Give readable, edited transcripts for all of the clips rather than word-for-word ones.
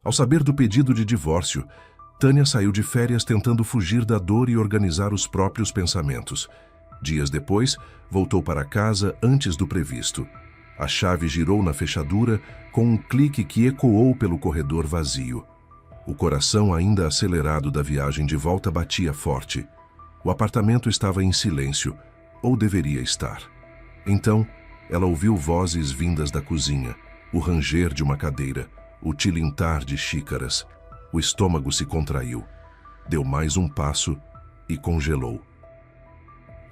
Ao saber do pedido de divórcio, Tânia saiu de férias tentando fugir da dor e organizar os próprios pensamentos. Dias depois, voltou para casa antes do previsto. A chave girou na fechadura com um clique que ecoou pelo corredor vazio. O coração ainda acelerado da viagem de volta batia forte. O apartamento estava em silêncio, ou deveria estar. Então, ela ouviu vozes vindas da cozinha, o ranger de uma cadeira, o tilintar de xícaras. O estômago se contraiu. Deu mais um passo e congelou.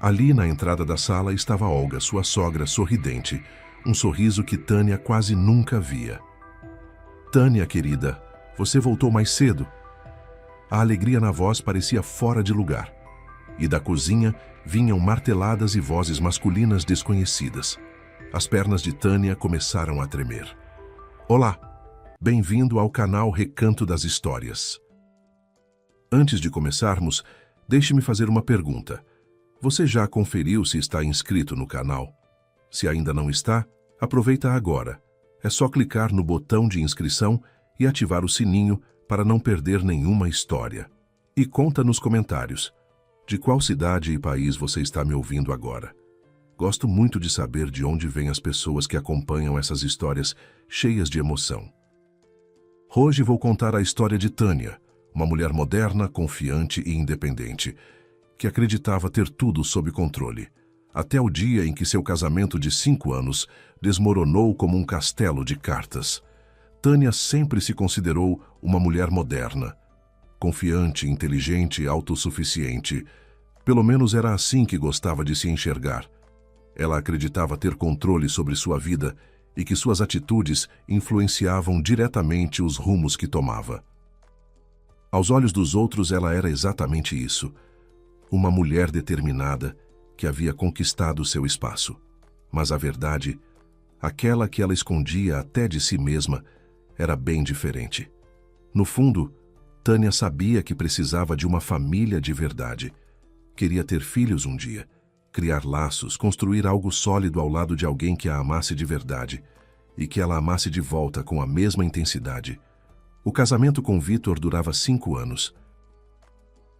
Ali na entrada da sala estava Olga, sua sogra, sorridente, um sorriso que Tânia quase nunca via. Tânia, querida, você voltou mais cedo? A alegria na voz parecia fora de lugar. E da cozinha vinham marteladas e vozes masculinas desconhecidas. As pernas de Tânia começaram a tremer. Olá! Bem-vindo ao canal Recanto das Histórias. Antes de começarmos, deixe-me fazer uma pergunta. Você já conferiu se está inscrito no canal? Se ainda não está, aproveita agora. É só clicar no botão de inscrição e ativar o sininho para não perder nenhuma história. E conta nos comentários, de qual cidade e país você está me ouvindo agora. Gosto muito de saber de onde vêm as pessoas que acompanham essas histórias cheias de emoção. Hoje vou contar a história de Tânia, uma mulher moderna, confiante e independente, que acreditava ter tudo sob controle, até o dia em que seu casamento de 5 anos desmoronou como um castelo de cartas. Tânia sempre se considerou uma mulher moderna, confiante, inteligente e autossuficiente. Pelo menos era assim que gostava de se enxergar. Ela acreditava ter controle sobre sua vida e que suas atitudes influenciavam diretamente os rumos que tomava. Aos olhos dos outros, ela era exatamente isso. Uma mulher determinada que havia conquistado seu espaço. Mas a verdade, aquela que ela escondia até de si mesma, era bem diferente. No fundo, Tânia sabia que precisava de uma família de verdade. Queria ter filhos um dia, criar laços, construir algo sólido ao lado de alguém que a amasse de verdade e que ela amasse de volta com a mesma intensidade. O casamento com Vitor durava 5 anos.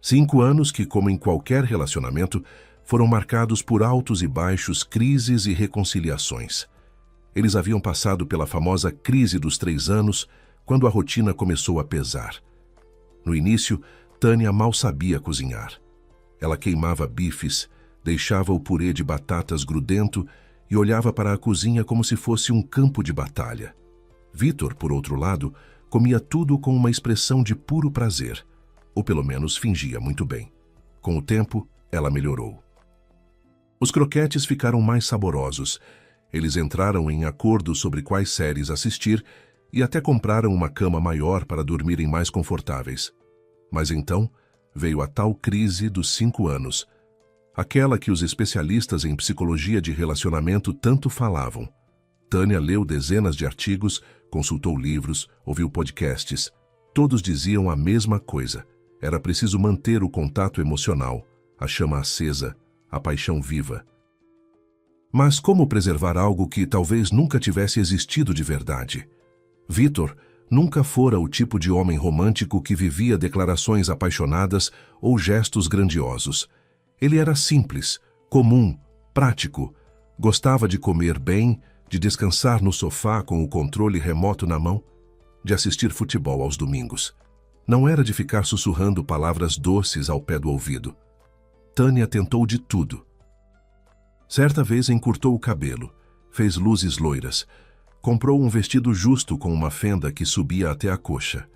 5 anos que, como em qualquer relacionamento, foram marcados por altos e baixos, crises e reconciliações. Eles haviam passado pela famosa crise dos 3 anos, quando a rotina começou a pesar. No início, Tânia mal sabia cozinhar. Ela queimava bifes, deixava o purê de batatas grudento e olhava para a cozinha como se fosse um campo de batalha. Vitor, por outro lado, comia tudo com uma expressão de puro prazer, ou pelo menos fingia muito bem. Com o tempo, ela melhorou. Os croquetes ficaram mais saborosos. Eles entraram em acordo sobre quais séries assistir e até compraram uma cama maior para dormirem mais confortáveis. Mas então veio a tal crise dos 5 anos, aquela que os especialistas em psicologia de relacionamento tanto falavam. Tânia leu dezenas de artigos, consultou livros, ouviu podcasts. Todos diziam a mesma coisa. Era preciso manter o contato emocional, a chama acesa, a paixão viva. Mas como preservar algo que talvez nunca tivesse existido de verdade? Vitor nunca fora o tipo de homem romântico que vivia declarações apaixonadas ou gestos grandiosos. Ele era simples, comum, prático. Gostava de comer bem, de descansar no sofá com o controle remoto na mão, de assistir futebol aos domingos. Não era de ficar sussurrando palavras doces ao pé do ouvido. Tânia tentou de tudo. Certa vez encurtou o cabelo, fez luzes loiras, comprou um vestido justo com uma fenda que subia até a coxa.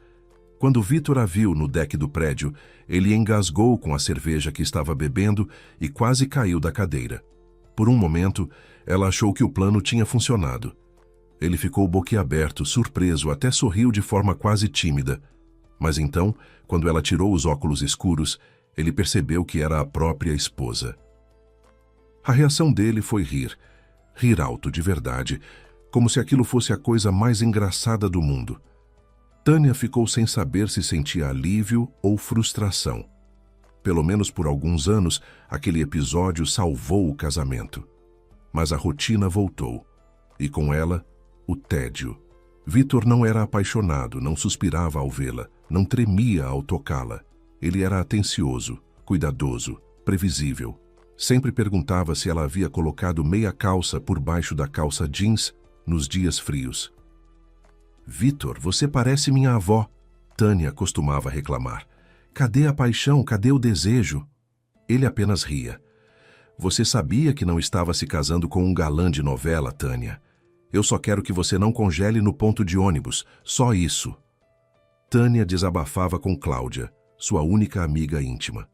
Quando Vitor a viu no deck do prédio, ele engasgou com a cerveja que estava bebendo e quase caiu da cadeira. Por um momento, ela achou que o plano tinha funcionado. Ele ficou boquiaberto, surpreso, até sorriu de forma quase tímida. Mas então, quando ela tirou os óculos escuros, ele percebeu que era a própria esposa. A reação dele foi rir alto de verdade, como se aquilo fosse a coisa mais engraçada do mundo. Tânia ficou sem saber se sentia alívio ou frustração. Pelo menos por alguns anos, aquele episódio salvou o casamento. Mas a rotina voltou, e com ela, o tédio. Vitor não era apaixonado, não suspirava ao vê-la, não tremia ao tocá-la. Ele era atencioso, cuidadoso, previsível. Sempre perguntava se ela havia colocado meia calça por baixo da calça jeans nos dias frios. "Vitor, você parece minha avó", Tânia costumava reclamar. "Cadê a paixão? Cadê o desejo?" Ele apenas ria. "Você sabia que não estava se casando com um galã de novela, Tânia? Eu só quero que você não congele no ponto de ônibus, só isso." Tânia desabafava com Cláudia, sua única amiga íntima.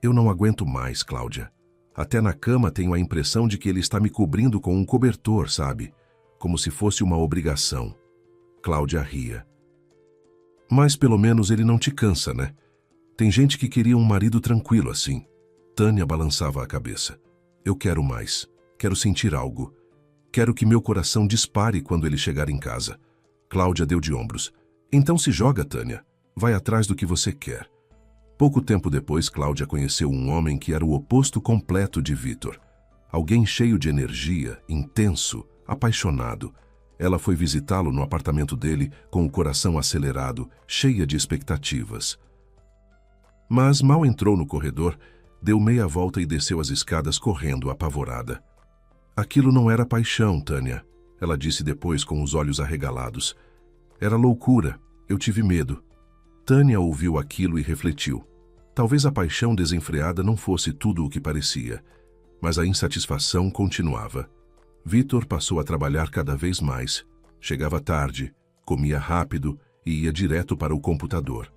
"Eu não aguento mais, Cláudia. Até na cama tenho a impressão de que ele está me cobrindo com um cobertor, sabe? Como se fosse uma obrigação." Cláudia ria. "Mas pelo menos ele não te cansa, né? Tem gente que queria um marido tranquilo assim." Tânia balançava a cabeça. "Eu quero mais. Quero sentir algo. Quero que meu coração dispare quando ele chegar em casa." Cláudia deu de ombros. "Então se joga, Tânia. Vai atrás do que você quer." Pouco tempo depois, Cláudia conheceu um homem que era o oposto completo de Vitor. Alguém cheio de energia, intenso, apaixonado. Ela foi visitá-lo no apartamento dele com o coração acelerado, cheia de expectativas. Mas mal entrou no corredor, deu meia volta e desceu as escadas correndo, apavorada. "Aquilo não era paixão, Tânia", ela disse depois com os olhos arregalados. "Era loucura. Eu tive medo." Tânia ouviu aquilo e refletiu. Talvez a paixão desenfreada não fosse tudo o que parecia, mas a insatisfação continuava. Vitor passou a trabalhar cada vez mais. Chegava tarde, comia rápido e ia direto para o computador.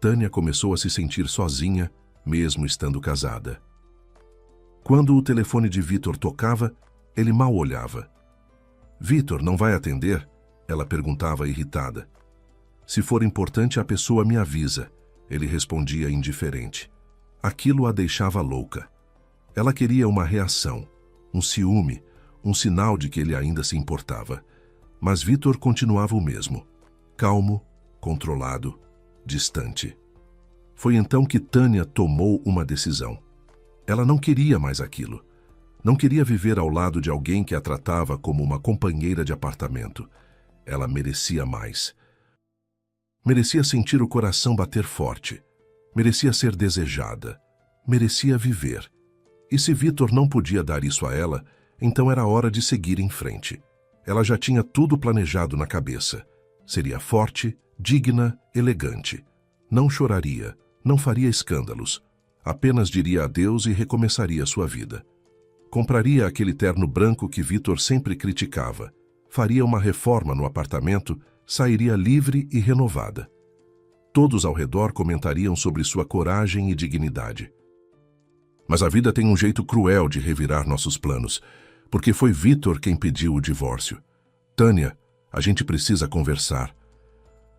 Tânia começou a se sentir sozinha, mesmo estando casada. Quando o telefone de Vitor tocava, ele mal olhava. "Vitor, não vai atender?" ela perguntava irritada. "Se for importante, a pessoa me avisa", ele respondia indiferente. Aquilo a deixava louca. Ela queria uma reação, um ciúme, um sinal de que ele ainda se importava. Mas Vitor continuava o mesmo, calmo, controlado, distante. Foi então que Tânia tomou uma decisão. Ela não queria mais aquilo. Não queria viver ao lado de alguém que a tratava como uma companheira de apartamento. Ela merecia mais. Merecia sentir o coração bater forte. Merecia ser desejada. Merecia viver. E se Vitor não podia dar isso a ela, então era hora de seguir em frente. Ela já tinha tudo planejado na cabeça. Seria forte, digna, elegante. Não choraria, não faria escândalos. Apenas diria adeus e recomeçaria sua vida. Compraria aquele terno branco que Vitor sempre criticava. Faria uma reforma no apartamento, sairia livre e renovada. Todos ao redor comentariam sobre sua coragem e dignidade. Mas a vida tem um jeito cruel de revirar nossos planos, porque foi Vitor quem pediu o divórcio. "Tânia, a gente precisa conversar."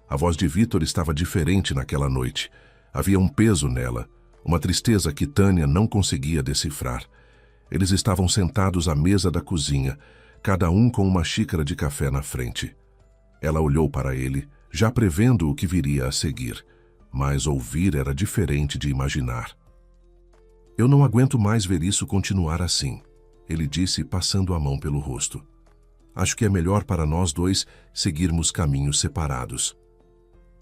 A voz de Vitor estava diferente naquela noite. Havia um peso nela, uma tristeza que Tânia não conseguia decifrar. Eles estavam sentados à mesa da cozinha, cada um com uma xícara de café na frente. Ela olhou para ele, já prevendo o que viria a seguir, mas ouvir era diferente de imaginar. "Eu não aguento mais ver isso continuar assim", ele disse, passando a mão pelo rosto. "Acho que é melhor para nós dois seguirmos caminhos separados."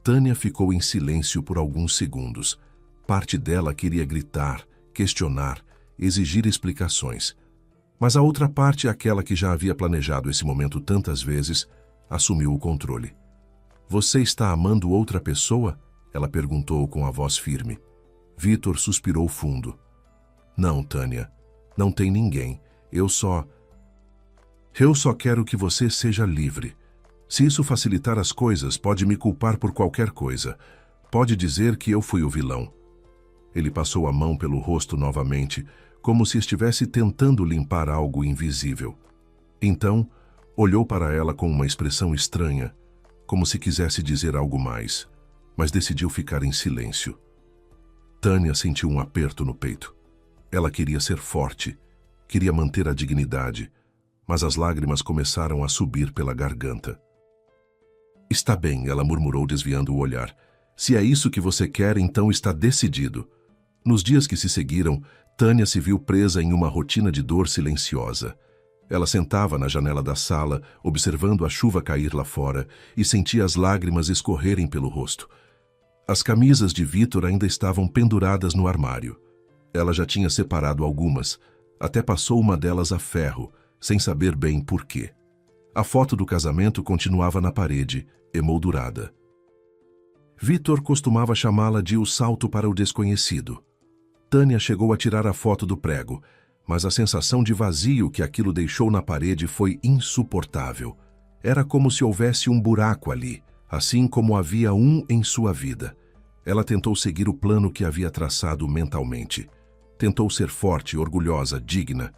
Tânia ficou em silêncio por alguns segundos. Parte dela queria gritar, questionar, exigir explicações. Mas a outra parte, aquela que já havia planejado esse momento tantas vezes, assumiu o controle. "Você está amando outra pessoa?" ela perguntou com a voz firme. Vitor suspirou fundo. "Não, Tânia, não tem ninguém. Eu só quero que você seja livre. Se isso facilitar as coisas, pode me culpar por qualquer coisa. Pode dizer que eu fui o vilão." Ele passou a mão pelo rosto novamente, como se estivesse tentando limpar algo invisível. Então, olhou para ela com uma expressão estranha, como se quisesse dizer algo mais, mas decidiu ficar em silêncio. Tânia sentiu um aperto no peito. Ela queria ser forte, queria manter a dignidade, mas as lágrimas começaram a subir pela garganta. "Está bem", ela murmurou, desviando o olhar. "Se é isso que você quer, então está decidido." Nos dias que se seguiram, Tânia se viu presa em uma rotina de dor silenciosa. Ela sentava na janela da sala, observando a chuva cair lá fora, e sentia as lágrimas escorrerem pelo rosto. As camisas de Vítor ainda estavam penduradas no armário. Ela já tinha separado algumas, até passou uma delas a ferro, sem saber bem por quê. A foto do casamento continuava na parede, emoldurada. Vítor costumava chamá-la de O Salto para o Desconhecido. Tânia chegou a tirar a foto do prego, mas a sensação de vazio que aquilo deixou na parede foi insuportável. Era como se houvesse um buraco ali, assim como havia um em sua vida. Ela tentou seguir o plano que havia traçado mentalmente. Tentou ser forte, orgulhosa, digna.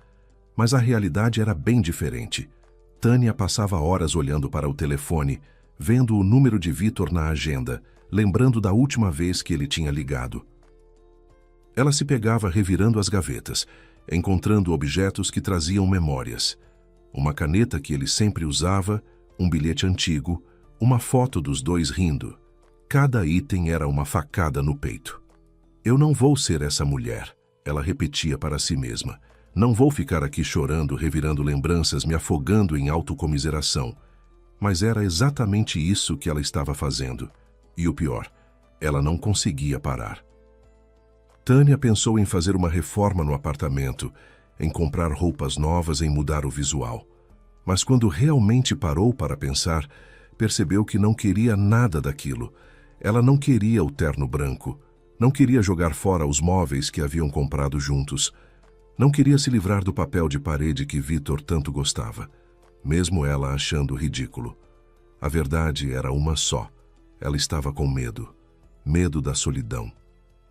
Mas a realidade era bem diferente. Tânia passava horas olhando para o telefone, vendo o número de Vítor na agenda, lembrando da última vez que ele tinha ligado. Ela se pegava revirando as gavetas, encontrando objetos que traziam memórias. Uma caneta que ele sempre usava, um bilhete antigo, uma foto dos dois rindo. Cada item era uma facada no peito. Eu não vou ser essa mulher, ela repetia para si mesma. Não vou ficar aqui chorando, revirando lembranças, me afogando em autocomiseração. Mas era exatamente isso que ela estava fazendo. E o pior, ela não conseguia parar. Tânia pensou em fazer uma reforma no apartamento, em comprar roupas novas, em mudar o visual. Mas quando realmente parou para pensar, percebeu que não queria nada daquilo. Ela não queria o terno branco, não queria jogar fora os móveis que haviam comprado juntos, não queria se livrar do papel de parede que Vítor tanto gostava, mesmo ela achando ridículo. A verdade era uma só. Ela estava com medo. Medo da solidão.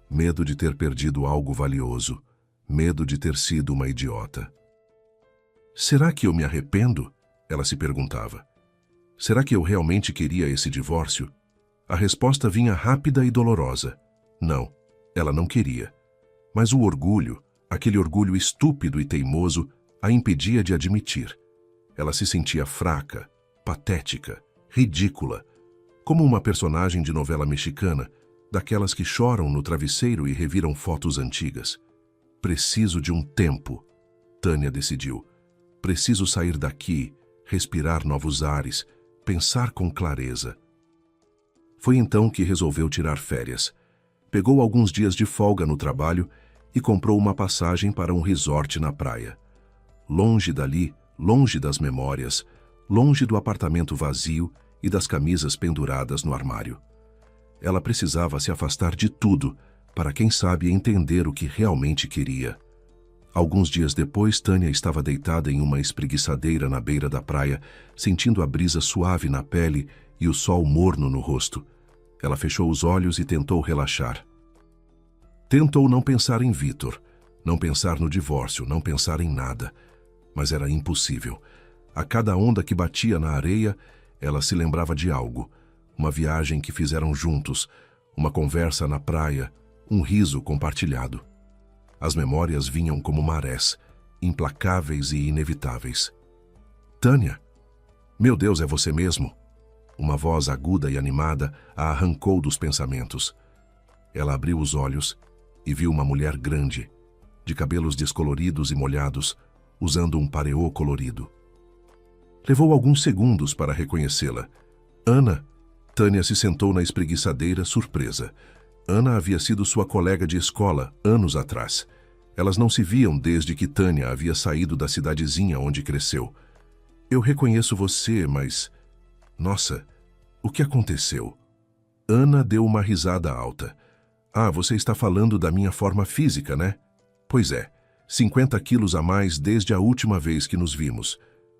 Medo de ter perdido algo valioso. Medo de ter sido uma idiota. Será que eu me arrependo? Ela se perguntava. Será que eu realmente queria esse divórcio? A resposta vinha rápida e dolorosa. Não, ela não queria. Mas o orgulho, aquele orgulho estúpido e teimoso, a impedia de admitir. Ela se sentia fraca, patética, ridícula, como uma personagem de novela mexicana, daquelas que choram no travesseiro e reviram fotos antigas. Preciso de um tempo, Tânia decidiu. Preciso sair daqui, respirar novos ares, pensar com clareza. Foi então que resolveu tirar férias. Pegou alguns dias de folga no trabalho e comprou uma passagem para um resort na praia. Longe dali, longe das memórias, longe do apartamento vazio e das camisas penduradas no armário. Ela precisava se afastar de tudo para, quem sabe, entender o que realmente queria. Alguns dias depois, Tânia estava deitada em uma espreguiçadeira na beira da praia, sentindo a brisa suave na pele e o sol morno no rosto. Ela fechou os olhos e tentou relaxar. Tentou não pensar em Vítor, não pensar no divórcio, não pensar em nada. Mas era impossível. A cada onda que batia na areia, ela se lembrava de algo. Uma viagem que fizeram juntos, uma conversa na praia, um riso compartilhado. As memórias vinham como marés, implacáveis e inevitáveis. Tânia, meu Deus, é você mesmo? Uma voz aguda e animada a arrancou dos pensamentos. Ela abriu os olhos e viu uma mulher grande, de cabelos descoloridos e molhados, usando um pareô colorido. Levou alguns segundos para reconhecê-la. Ana! Tânia se sentou na espreguiçadeira, surpresa. Ana havia sido sua colega de escola, anos atrás. Elas não se viam desde que Tânia havia saído da cidadezinha onde cresceu. Eu reconheço você, mas... Nossa, o que aconteceu? Ana deu uma risada alta. Ah, você está falando da minha forma física, né? Pois é, 50 quilos a mais desde a última vez que nos vimos.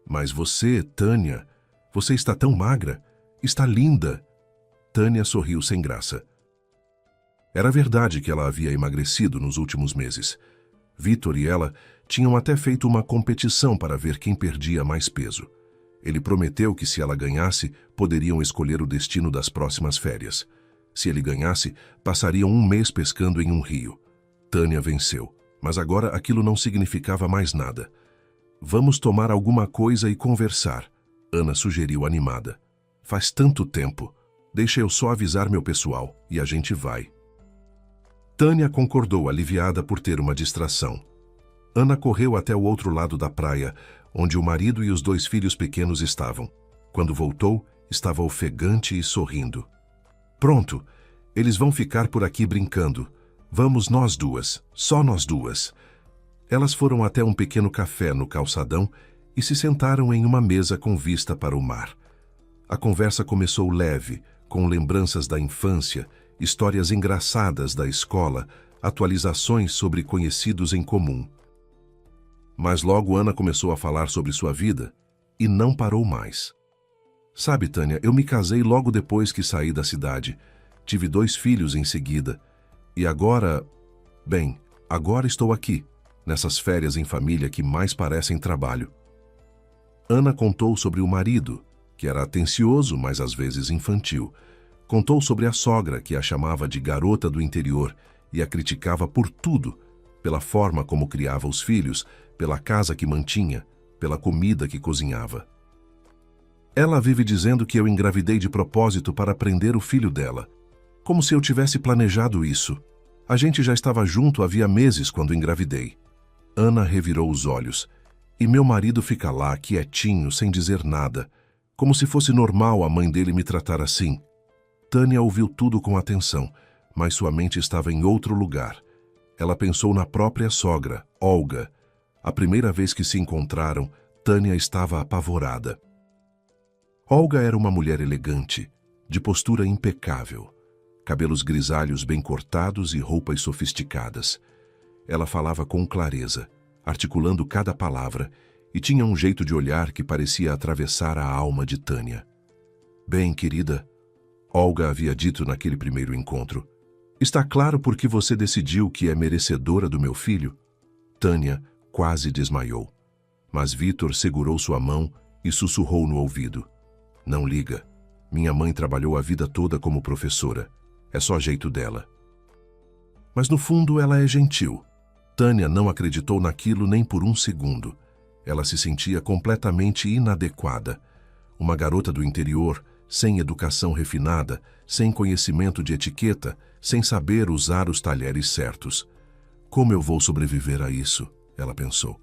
Mas você, Tânia, você está tão magra. Está linda. Tânia sorriu sem graça. Era verdade que ela havia emagrecido nos últimos meses. Vítor e ela tinham até feito uma competição para ver quem perdia mais peso. Ele prometeu que, se ela ganhasse, poderiam escolher o destino das próximas férias. Se ele ganhasse, passariam um mês pescando em um rio. Tânia venceu, mas agora aquilo não significava mais nada. Vamos tomar alguma coisa e conversar, Ana sugeriu animada. Faz tanto tempo. Deixa eu só avisar meu pessoal e a gente vai. Tânia concordou, aliviada por ter uma distração. Ana correu até o outro lado da praia, onde o marido e os 2 filhos pequenos estavam. Quando voltou, estava ofegante e sorrindo. Pronto, eles vão ficar por aqui brincando. Vamos nós duas, só nós duas. Elas foram até um pequeno café no calçadão e se sentaram em uma mesa com vista para o mar. A conversa começou leve, com lembranças da infância, histórias engraçadas da escola, atualizações sobre conhecidos em comum. Mas logo Ana começou a falar sobre sua vida e não parou mais. Sabe, Tânia, eu me casei logo depois que saí da cidade. Tive 2 filhos em seguida. E agora... Bem, agora estou aqui, nessas férias em família que mais parecem trabalho. Ana contou sobre o marido, que era atencioso, mas às vezes infantil. Contou sobre a sogra, que a chamava de garota do interior e a criticava por tudo, pela forma como criava os filhos, pela casa que mantinha, pela comida que cozinhava. Ela vive dizendo que eu engravidei de propósito para prender o filho dela, como se eu tivesse planejado isso. A gente já estava junto havia meses quando engravidei. Ana revirou os olhos. E meu marido fica lá, quietinho, sem dizer nada, como se fosse normal a mãe dele me tratar assim. Tânia ouviu tudo com atenção, mas sua mente estava em outro lugar. Ela pensou na própria sogra, Olga. A primeira vez que se encontraram, Tânia estava apavorada. Olga era uma mulher elegante, de postura impecável, cabelos grisalhos bem cortados e roupas sofisticadas. Ela falava com clareza, articulando cada palavra, e tinha um jeito de olhar que parecia atravessar a alma de Tânia. Bem, querida, Olga havia dito naquele primeiro encontro, está claro por que você decidiu que é merecedora do meu filho? Tânia quase desmaiou, mas Vítor segurou sua mão e sussurrou no ouvido. Não liga, minha mãe trabalhou a vida toda como professora, é só jeito dela. Mas no fundo ela é gentil. Tânia não acreditou naquilo nem por um segundo. Ela se sentia completamente inadequada. Uma garota do interior, sem educação refinada, sem conhecimento de etiqueta, sem saber usar os talheres certos. Como eu vou sobreviver a isso? Ela pensou.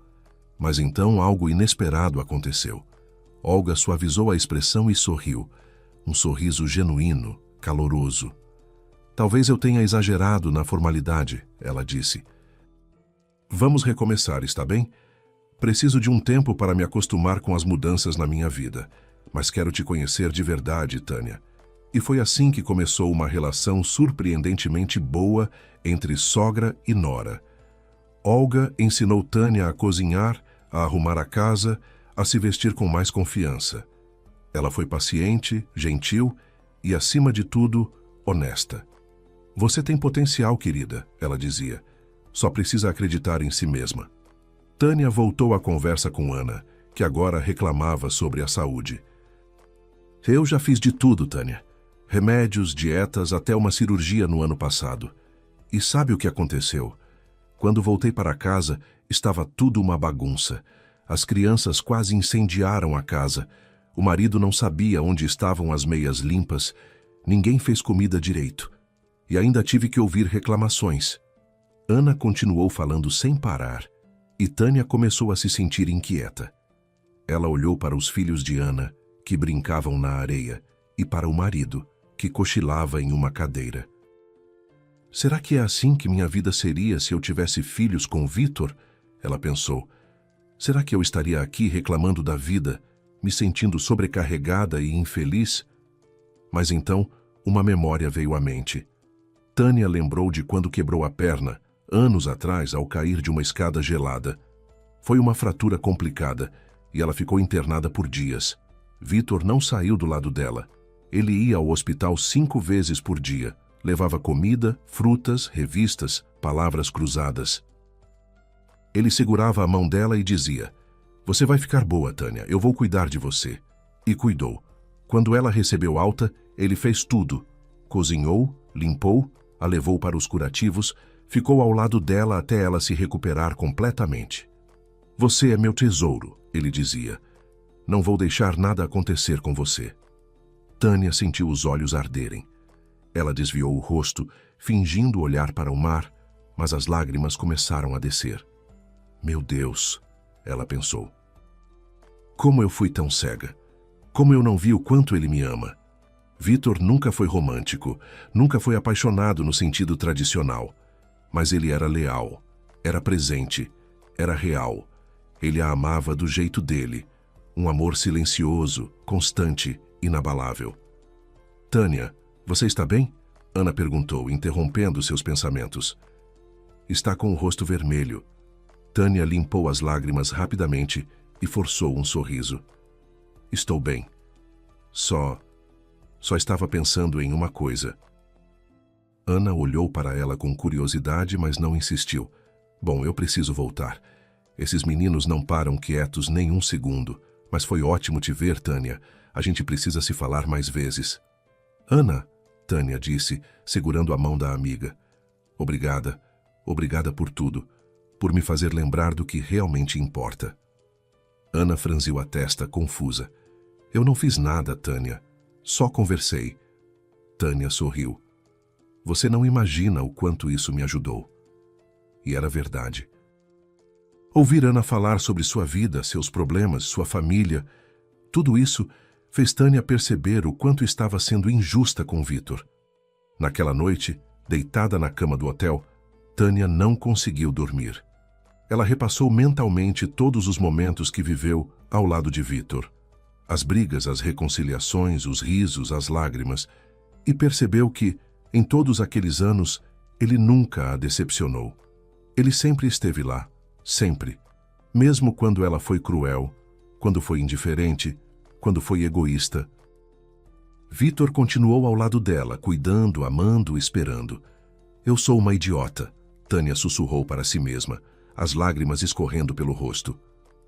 Mas então algo inesperado aconteceu. Olga suavizou a expressão e sorriu. Um sorriso genuíno, caloroso. Talvez eu tenha exagerado na formalidade, ela disse. Vamos recomeçar, está bem? Preciso de um tempo para me acostumar com as mudanças na minha vida, mas quero te conhecer de verdade, Tânia. E foi assim que começou uma relação surpreendentemente boa entre sogra e nora. Olga ensinou Tânia a cozinhar, a arrumar a casa, a se vestir com mais confiança. Ela foi paciente, gentil e, acima de tudo, honesta. Você tem potencial, querida, ela dizia. Só precisa acreditar em si mesma. Tânia voltou à conversa com Ana, que agora reclamava sobre a saúde. Eu já fiz de tudo, Tânia. Remédios, dietas, até uma cirurgia no ano passado. E sabe o que aconteceu? Quando voltei para casa, estava tudo uma bagunça. As crianças quase incendiaram a casa. O marido não sabia onde estavam as meias limpas. Ninguém fez comida direito. E ainda tive que ouvir reclamações. Ana continuou falando sem parar, e Tânia começou a se sentir inquieta. Ela olhou para os filhos de Ana, que brincavam na areia, e para o marido, que cochilava em uma cadeira. Será que é assim que minha vida seria se eu tivesse filhos com Vítor? Ela pensou. Será que eu estaria aqui reclamando da vida, me sentindo sobrecarregada e infeliz? Mas então, uma memória veio à mente. Tânia lembrou de quando quebrou a perna, anos atrás, ao cair de uma escada gelada. Foi uma fratura complicada e ela ficou internada por dias. Vítor não saiu do lado dela. Ele ia ao hospital 5 vezes por dia. Levava comida, frutas, revistas, palavras cruzadas. Ele segurava a mão dela e dizia, você vai ficar boa, Tânia, eu vou cuidar de você. E cuidou. Quando ela recebeu alta, ele fez tudo. Cozinhou, limpou, a levou para os curativos, ficou ao lado dela até ela se recuperar completamente. Você é meu tesouro, ele dizia. Não vou deixar nada acontecer com você. Tânia sentiu os olhos arderem. Ela desviou o rosto, fingindo olhar para o mar, mas as lágrimas começaram a descer. Meu Deus, ela pensou. Como eu fui tão cega? Como eu não vi o quanto ele me ama? Vitor nunca foi romântico, nunca foi apaixonado no sentido tradicional. Mas ele era leal, era presente, era real. Ele a amava do jeito dele. Um amor silencioso, constante, inabalável. Tânia, você está bem? Ana perguntou, interrompendo seus pensamentos. Está com o rosto vermelho. Tânia limpou as lágrimas rapidamente e forçou um sorriso. Estou bem. Só estava pensando em uma coisa. Ana olhou para ela com curiosidade, mas não insistiu. Bom, eu preciso voltar. Esses meninos não param quietos nem um segundo. Mas foi ótimo te ver, Tânia. A gente precisa se falar mais vezes. Ana, Tânia disse, segurando a mão da amiga. Obrigada. Obrigada por tudo. Por me fazer lembrar do que realmente importa. Ana franziu a testa, confusa. Eu não fiz nada, Tânia. Só conversei. Tânia sorriu. Você não imagina o quanto isso me ajudou. E era verdade. Ouvir Ana falar sobre sua vida, seus problemas, sua família, tudo isso fez Tânia perceber o quanto estava sendo injusta com Vitor. Naquela noite, deitada na cama do hotel, Tânia não conseguiu dormir. Ela repassou mentalmente todos os momentos que viveu ao lado de Vitor. As brigas, as reconciliações, os risos, as lágrimas, e percebeu que, em todos aqueles anos, ele nunca a decepcionou. Ele sempre esteve lá, sempre. Mesmo quando ela foi cruel, quando foi indiferente, quando foi egoísta. Vitor continuou ao lado dela, cuidando, amando, esperando. Eu sou uma idiota, Tânia sussurrou para si mesma, as lágrimas escorrendo pelo rosto.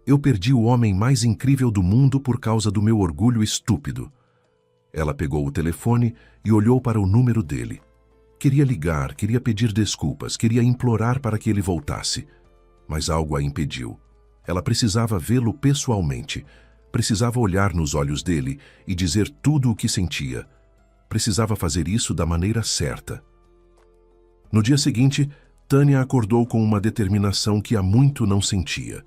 Eu perdi o homem mais incrível do mundo por causa do meu orgulho estúpido. Ela pegou o telefone e olhou para o número dele. Queria ligar, queria pedir desculpas, queria implorar para que ele voltasse. Mas algo a impediu. Ela precisava vê-lo pessoalmente. Precisava olhar nos olhos dele e dizer tudo o que sentia. Precisava fazer isso da maneira certa. No dia seguinte, Tânia acordou com uma determinação que há muito não sentia.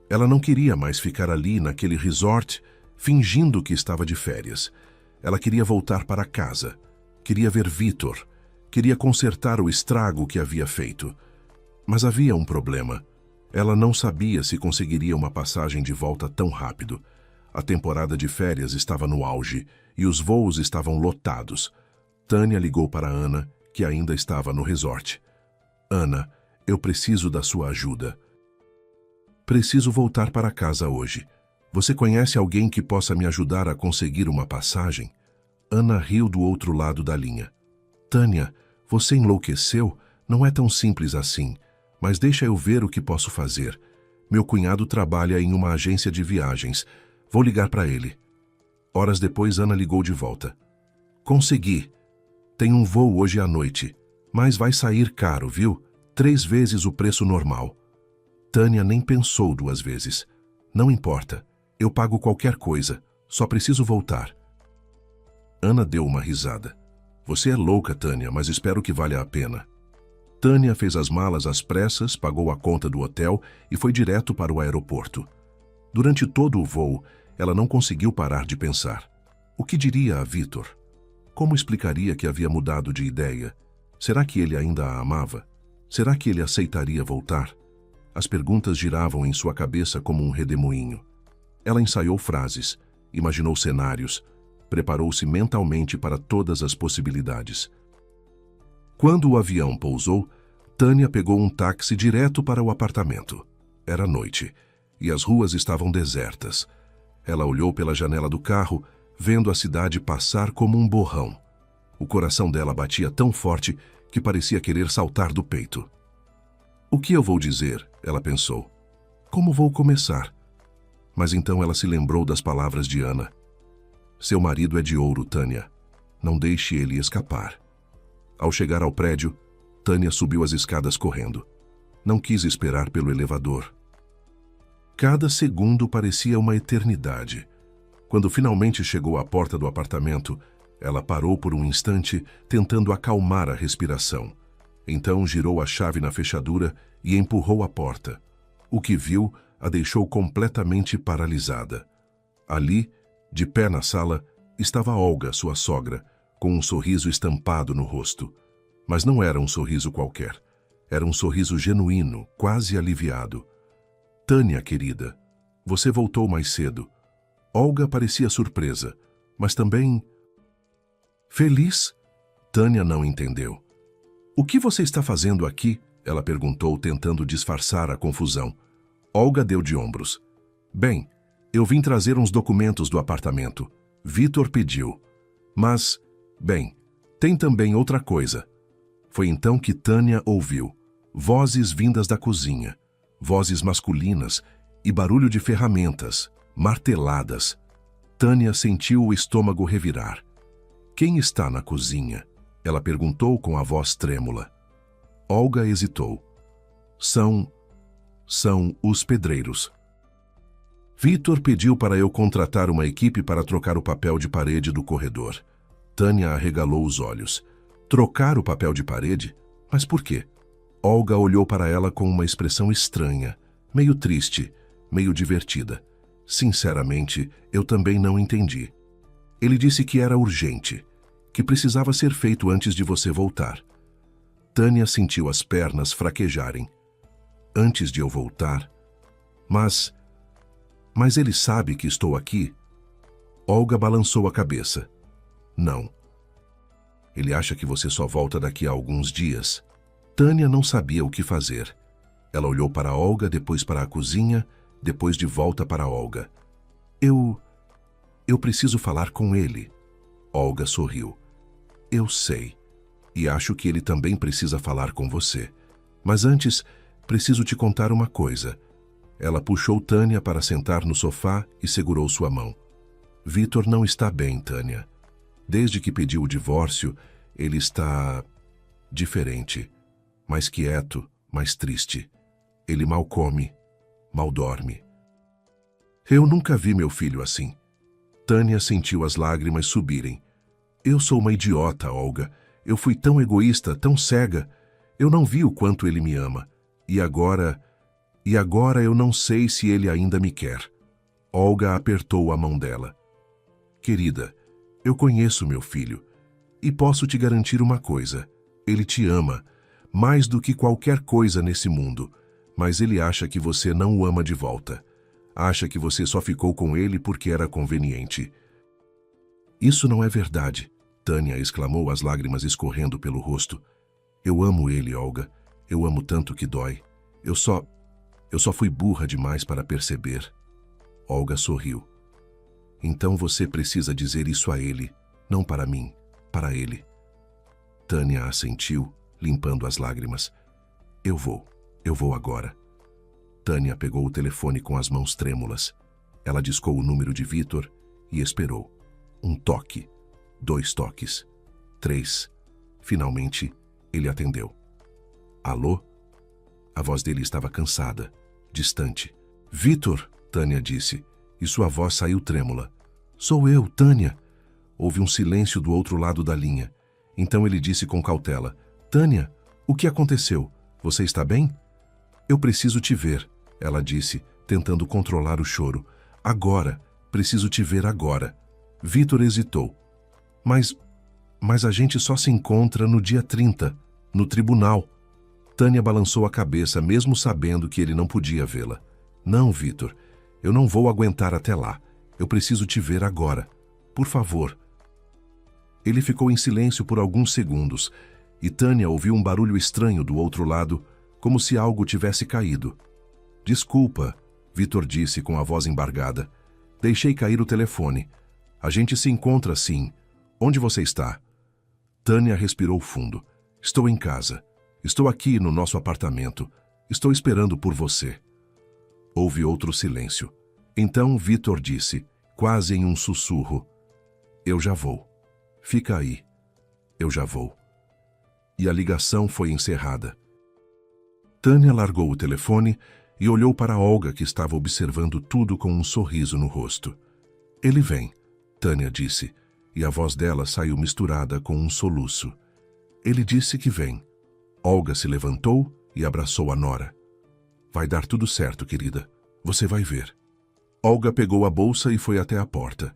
Ela não queria mais ficar ali naquele resort, fingindo que estava de férias. Ela queria voltar para casa. Queria ver Vitor. Queria consertar o estrago que havia feito. Mas havia um problema. Ela não sabia se conseguiria uma passagem de volta tão rápido. A temporada de férias estava no auge e os voos estavam lotados. Tânia ligou para Ana, que ainda estava no resort. Ana, eu preciso da sua ajuda. Preciso voltar para casa hoje. Você conhece alguém que possa me ajudar a conseguir uma passagem? Ana riu do outro lado da linha. Tânia, você enlouqueceu? Não é tão simples assim. Mas deixa eu ver o que posso fazer. Meu cunhado trabalha em uma agência de viagens. Vou ligar para ele. Horas depois, Ana ligou de volta. Consegui. Tem um voo hoje à noite. Mas vai sair caro, viu? 3 vezes o preço normal. Tânia nem pensou 2 vezes. Não importa. Eu pago qualquer coisa. Só preciso voltar. Ana deu uma risada. Você é louca, Tânia, mas espero que valha a pena. Tânia fez as malas às pressas, pagou a conta do hotel e foi direto para o aeroporto. Durante todo o voo, ela não conseguiu parar de pensar. O que diria a Vitor? Como explicaria que havia mudado de ideia? Será que ele ainda a amava? Será que ele aceitaria voltar? As perguntas giravam em sua cabeça como um redemoinho. Ela ensaiou frases, imaginou cenários, preparou-se mentalmente para todas as possibilidades. Quando o avião pousou, Tânia pegou um táxi direto para o apartamento. Era noite, e as ruas estavam desertas. Ela olhou pela janela do carro, vendo a cidade passar como um borrão. O coração dela batia tão forte que parecia querer saltar do peito. O que eu vou dizer? Ela pensou. Como vou começar? Mas então ela se lembrou das palavras de Ana. Seu marido é de ouro, Tânia. Não deixe ele escapar. Ao chegar ao prédio, Tânia subiu as escadas correndo. Não quis esperar pelo elevador. Cada segundo parecia uma eternidade. Quando finalmente chegou à porta do apartamento, ela parou por um instante, tentando acalmar a respiração. Então girou a chave na fechadura e empurrou a porta. O que viu a deixou completamente paralisada. Ali, de pé na sala, estava Olga, sua sogra, com um sorriso estampado no rosto. Mas não era um sorriso qualquer. Era um sorriso genuíno, quase aliviado. Tânia, querida, você voltou mais cedo. Olga parecia surpresa, mas também feliz. Tânia não entendeu. O que você está fazendo aqui? Ela perguntou, tentando disfarçar a confusão. Olga deu de ombros. Bem, eu vim trazer uns documentos do apartamento. Vitor pediu. Mas, bem, tem também outra coisa. Foi então que Tânia ouviu vozes vindas da cozinha, vozes masculinas e barulho de ferramentas, marteladas. Tânia sentiu o estômago revirar. Quem está na cozinha? Ela perguntou com a voz trêmula. Olga hesitou. São os pedreiros. Vitor pediu para eu contratar uma equipe para trocar o papel de parede do corredor. Tânia arregalou os olhos. Trocar o papel de parede? Mas por quê? Olga olhou para ela com uma expressão estranha, meio triste, meio divertida. Sinceramente, eu também não entendi. Ele disse que era urgente, que precisava ser feito antes de você voltar. Tânia sentiu as pernas fraquejarem. Antes de eu voltar? Mas ele sabe que estou aqui? Olga balançou a cabeça. Não. Ele acha que você só volta daqui a alguns dias. Tânia não sabia o que fazer. Ela olhou para Olga, depois para a cozinha, depois de volta para Olga. Eu preciso falar com ele. Olga sorriu. Eu sei. E acho que ele também precisa falar com você. Mas antes, preciso te contar uma coisa. Ela puxou Tânia para sentar no sofá e segurou sua mão. Vitor não está bem, Tânia. Desde que pediu o divórcio, ele está diferente. Mais quieto, mais triste. Ele mal come, mal dorme. Eu nunca vi meu filho assim. Tânia sentiu as lágrimas subirem. Eu sou uma idiota, Olga. Eu fui tão egoísta, tão cega. Eu não vi o quanto ele me ama. E agora eu não sei se ele ainda me quer. Olga apertou a mão dela. Querida, eu conheço meu filho. E posso te garantir uma coisa. Ele te ama, mais do que qualquer coisa nesse mundo. Mas ele acha que você não o ama de volta. Acha que você só ficou com ele porque era conveniente. Isso não é verdade, Tânia exclamou, as lágrimas escorrendo pelo rosto. Eu amo ele, Olga. Eu amo tanto que dói. Eu só fui burra demais para perceber. Olga sorriu. Então você precisa dizer isso a ele, não para mim, para ele. Tânia assentiu, limpando as lágrimas. Eu vou agora. Tânia pegou o telefone com as mãos trêmulas. Ela discou o número de Vitor e esperou. Um toque, 2 toques, 3. Finalmente, ele atendeu. Alô? A voz dele estava cansada, distante. Vitor, Tânia disse, e sua voz saiu trêmula. Sou eu, Tânia. Houve um silêncio do outro lado da linha. Então ele disse com cautela. Tânia, o que aconteceu? Você está bem? Eu preciso te ver, ela disse, tentando controlar o choro. Agora, preciso te ver agora. Vitor hesitou. Mas a gente só se encontra no dia 30, no tribunal. Tânia balançou a cabeça, mesmo sabendo que ele não podia vê-la. Não, Vitor, eu não vou aguentar até lá. Eu preciso te ver agora. Por favor. Ele ficou em silêncio por alguns segundos, e Tânia ouviu um barulho estranho do outro lado, como se algo tivesse caído. Desculpa, Vitor disse com a voz embargada. Deixei cair o telefone. A gente se encontra sim. Onde você está? Tânia respirou fundo. Estou em casa. Estou aqui no nosso apartamento. Estou esperando por você. Houve outro silêncio. Então Vitor disse, quase em um sussurro. Eu já vou. Fica aí. Eu já vou. E a ligação foi encerrada. Tânia largou o telefone e olhou para Olga, que estava observando tudo com um sorriso no rosto. Ele vem, Tânia disse, e a voz dela saiu misturada com um soluço. Ele disse que vem. Olga se levantou e abraçou a nora. Vai dar tudo certo, querida. Você vai ver. Olga pegou a bolsa e foi até a porta.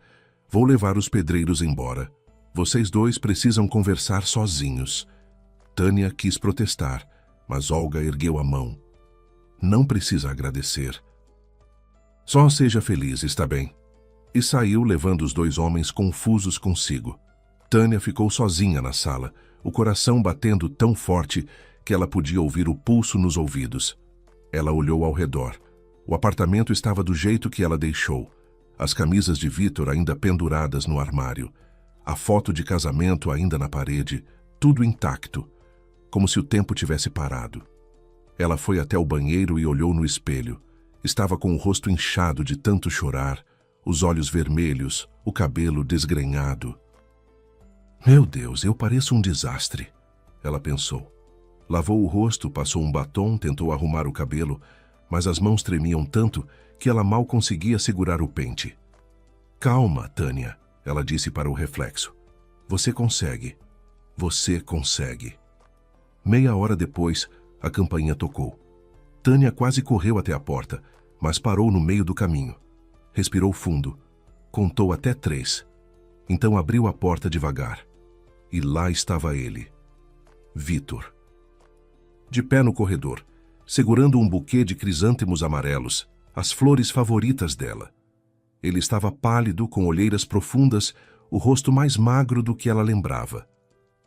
Vou levar os pedreiros embora. Vocês dois precisam conversar sozinhos. Tânia quis protestar, mas Olga ergueu a mão. Não precisa agradecer. Só seja feliz, está bem? E saiu levando os dois homens confusos consigo. Tânia ficou sozinha na sala, o coração batendo tão forte que ela podia ouvir o pulso nos ouvidos. Ela olhou ao redor. O apartamento estava do jeito que ela deixou. As camisas de Vítor ainda penduradas no armário. A foto de casamento ainda na parede, tudo intacto, como se o tempo tivesse parado. Ela foi até o banheiro e olhou no espelho. Estava com o rosto inchado de tanto chorar, os olhos vermelhos, o cabelo desgrenhado. Meu Deus, eu pareço um desastre, ela pensou. Lavou o rosto, passou um batom, tentou arrumar o cabelo, mas as mãos tremiam tanto que ela mal conseguia segurar o pente. Calma, Tânia, ela disse para o reflexo. Você consegue. Você consegue. Meia hora depois, a campainha tocou. Tânia quase correu até a porta, mas parou no meio do caminho. Respirou fundo. Contou até 3. Então abriu a porta devagar. E lá estava ele. Vítor. De pé no corredor, segurando um buquê de crisântemos amarelos, as flores favoritas dela. Ele estava pálido, com olheiras profundas, o rosto mais magro do que ela lembrava.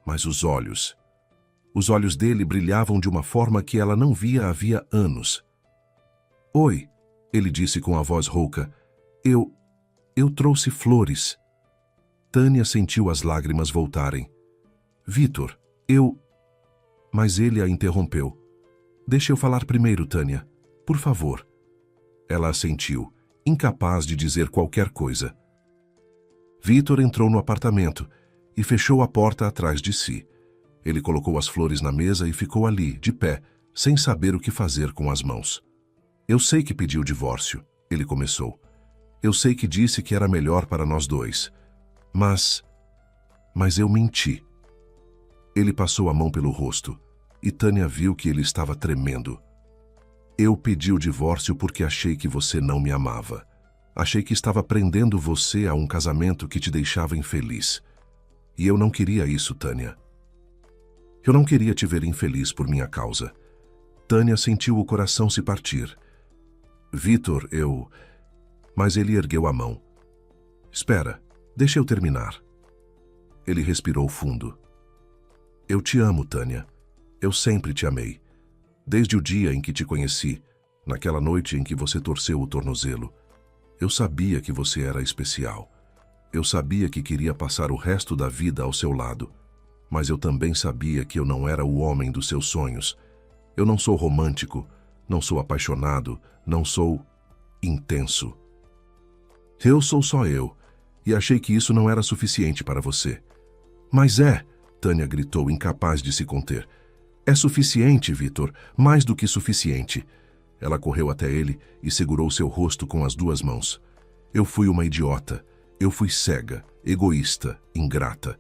Mas os olhos dele brilhavam de uma forma que ela não via havia anos. Oi, ele disse com a voz rouca. Eu trouxe flores. Tânia sentiu as lágrimas voltarem. Vítor, Mas ele a interrompeu. Deixa eu falar primeiro, Tânia. Por favor. Ela assentiu, incapaz de dizer qualquer coisa. Vítor entrou no apartamento e fechou a porta atrás de si. Ele colocou as flores na mesa e ficou ali, de pé, sem saber o que fazer com as mãos. Eu sei que pediu divórcio, ele começou. Eu sei que disse que era melhor para nós dois. Mas eu menti. Ele passou a mão pelo rosto e Tânia viu que ele estava tremendo. Eu pedi o divórcio porque achei que você não me amava. Achei que estava prendendo você a um casamento que te deixava infeliz. E eu não queria isso, Tânia. Eu não queria te ver infeliz por minha causa. Tânia sentiu o coração se partir. Vítor, Mas ele ergueu a mão. Espera, deixa eu terminar. Ele respirou fundo. Eu te amo, Tânia. Eu sempre te amei. Desde o dia em que te conheci, naquela noite em que você torceu o tornozelo. Eu sabia que você era especial. Eu sabia que queria passar o resto da vida ao seu lado. Mas eu também sabia que eu não era o homem dos seus sonhos. Eu não sou romântico, não sou apaixonado, não sou intenso. Eu sou só eu, e achei que isso não era suficiente para você. Mas Tânia gritou, incapaz de se conter. É suficiente, Vítor, mais do que suficiente. Ela correu até ele e segurou seu rosto com as 2 mãos. Eu fui uma idiota. Eu fui cega, egoísta, ingrata.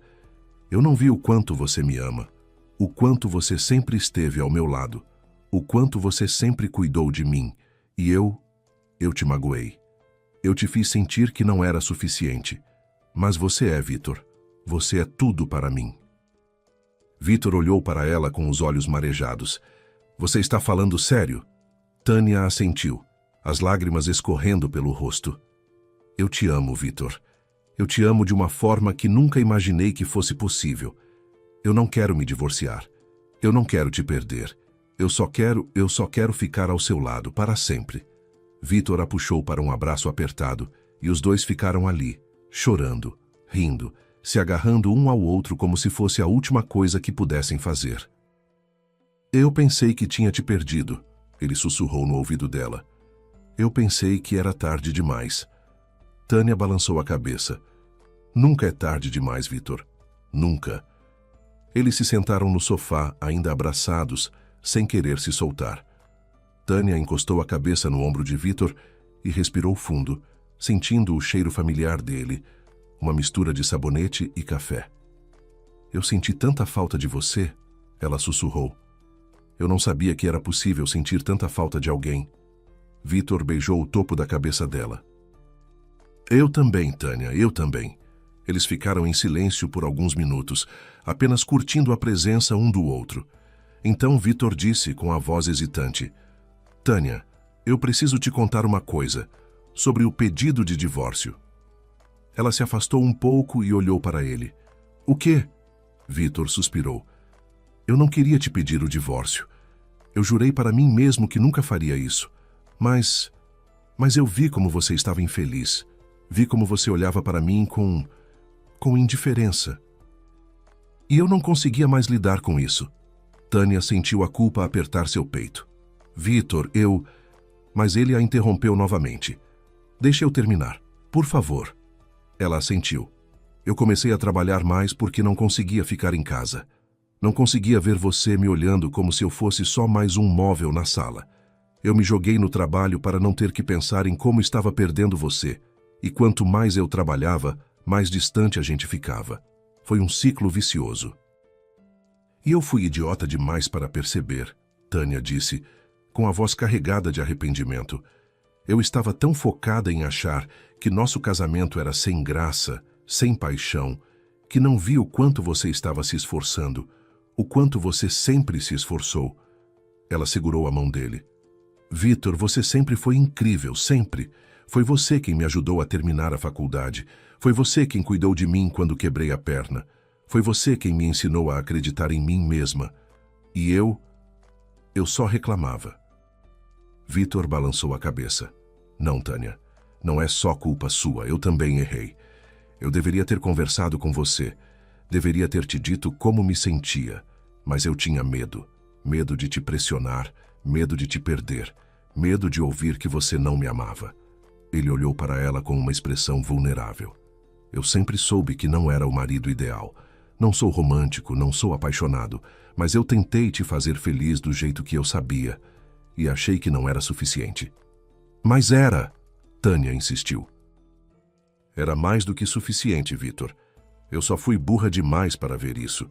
Eu não vi o quanto você me ama, o quanto você sempre esteve ao meu lado, o quanto você sempre cuidou de mim, e eu te magoei. Eu te fiz sentir que não era suficiente. Mas você Vítor. Você é tudo para mim. Vítor olhou para ela com os olhos marejados. Você está falando sério? Tânia assentiu, as lágrimas escorrendo pelo rosto. Eu te amo, Vítor. Eu te amo de uma forma que nunca imaginei que fosse possível. Eu não quero me divorciar. Eu não quero te perder. Eu só quero ficar ao seu lado para sempre. Vítor a puxou para um abraço apertado e os dois ficaram ali, chorando, rindo, se agarrando um ao outro como se fosse a última coisa que pudessem fazer. Eu pensei que tinha te perdido, ele sussurrou no ouvido dela. Eu pensei que era tarde demais. Tânia balançou a cabeça. Nunca é tarde demais, Vítor. Nunca. Eles se sentaram no sofá, ainda abraçados, sem querer se soltar. Tânia encostou a cabeça no ombro de Vítor e respirou fundo, sentindo o cheiro familiar dele, uma mistura de sabonete e café. Eu senti tanta falta de você, ela sussurrou. Eu não sabia que era possível sentir tanta falta de alguém. Vítor beijou o topo da cabeça dela. Eu também, Tânia, eu também. Eles ficaram em silêncio por alguns minutos, apenas curtindo a presença um do outro. Então Vitor disse com a voz hesitante: Tânia, eu preciso te contar uma coisa, sobre o pedido de divórcio. Ela se afastou um pouco e olhou para ele. O quê? Vitor suspirou. Eu não queria te pedir o divórcio. Eu jurei para mim mesmo que nunca faria isso. Mas eu vi como você estava infeliz. Vi como você olhava para mim com indiferença. E eu não conseguia mais lidar com isso. Tânia sentiu a culpa apertar seu peito. Vitor, eu... Mas ele a interrompeu novamente. Deixe eu terminar, por favor. Ela assentiu. Eu comecei a trabalhar mais porque não conseguia ficar em casa. Não conseguia ver você me olhando como se eu fosse só mais um móvel na sala. Eu me joguei no trabalho para não ter que pensar em como estava perdendo você. E quanto mais eu trabalhava, mais distante a gente ficava. Foi um ciclo vicioso. E eu fui idiota demais para perceber, Tânia disse, com a voz carregada de arrependimento. Eu estava tão focada em achar que nosso casamento era sem graça, sem paixão, que não vi o quanto você estava se esforçando, o quanto você sempre se esforçou. Ela segurou a mão dele. Vitor, você sempre foi incrível, sempre. Foi você quem me ajudou a terminar a faculdade. Foi você quem cuidou de mim quando quebrei a perna. Foi você quem me ensinou a acreditar em mim mesma. E eu só reclamava. Vitor balançou a cabeça. Não, Tânia. Não é só culpa sua, eu também errei. Eu deveria ter conversado com você. Deveria ter te dito como me sentia. Mas eu tinha medo. Medo de te pressionar, medo de te perder, medo de ouvir que você não me amava. Ele olhou para ela com uma expressão vulnerável. Eu sempre soube que não era o marido ideal. Não sou romântico, não sou apaixonado, mas eu tentei te fazer feliz do jeito que eu sabia, e achei que não era suficiente. Mas era, Tânia insistiu. Era mais do que suficiente, Vitor. Eu só fui burra demais para ver isso.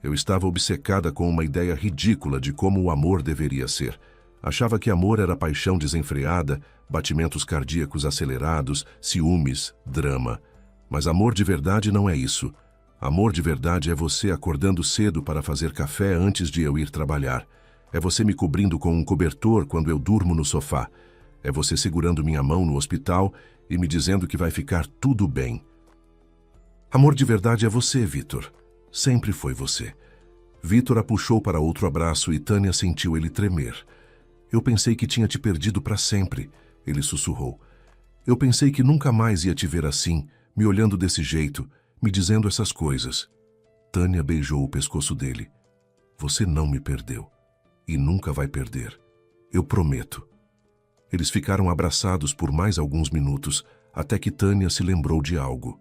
Eu estava obcecada com uma ideia ridícula de como o amor deveria ser. Achava que amor era paixão desenfreada, batimentos cardíacos acelerados, ciúmes, drama. Mas amor de verdade não é isso. Amor de verdade é você acordando cedo para fazer café antes de eu ir trabalhar. É você me cobrindo com um cobertor quando eu durmo no sofá. É você segurando minha mão no hospital e me dizendo que vai ficar tudo bem. Amor de verdade é você, Vitor. Sempre foi você. Vitor a puxou para outro abraço e Tânia sentiu ele tremer. Eu pensei que tinha te perdido para sempre, ele sussurrou. Eu pensei que nunca mais ia te ver assim, me olhando desse jeito, me dizendo essas coisas. Tânia beijou o pescoço dele. Você não me perdeu. E nunca vai perder. Eu prometo. Eles ficaram abraçados por mais alguns minutos, até que Tânia se lembrou de algo.